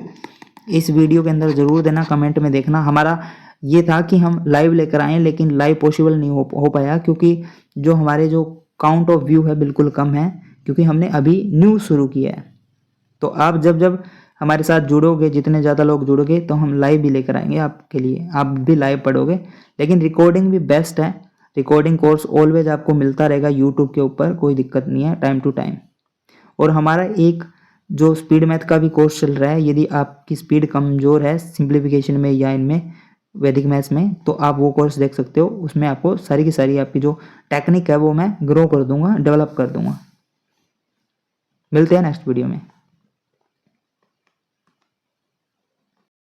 Speaker 1: इस वीडियो के अंदर जरूर देना, कमेंट में देखना। हमारा ये था कि हम लाइव लेकर आए, लेकिन लाइव पॉसिबल नहीं हो पाया क्योंकि जो हमारे जो काउंट ऑफ व्यू है बिल्कुल कम है, क्योंकि हमने अभी न्यू शुरू किया है। तो आप जब हमारे साथ जुड़ोगे, जितने ज़्यादा लोग जुड़ोगे तो हम लाइव भी लेकर आएंगे आपके लिए, आप भी लाइव पढ़ोगे। लेकिन रिकॉर्डिंग भी बेस्ट है, रिकॉर्डिंग कोर्स ऑलवेज आपको मिलता रहेगा यूट्यूब के ऊपर, कोई दिक्कत नहीं है, टाइम टू टाइम। और हमारा एक जो स्पीड मैथ का भी कोर्स चल रहा है, यदि आपकी स्पीड कमज़ोर है सिंप्लीफिकेशन में या इनमें वैदिक मैथ्स में, तो आप वो कोर्स देख सकते हो। उसमें आपको सारी की सारी आपकी जो टेक्निक है वो मैं ग्रो कर दूंगा, डेवलप कर दूंगा। मिलते हैं नेक्स्ट वीडियो में।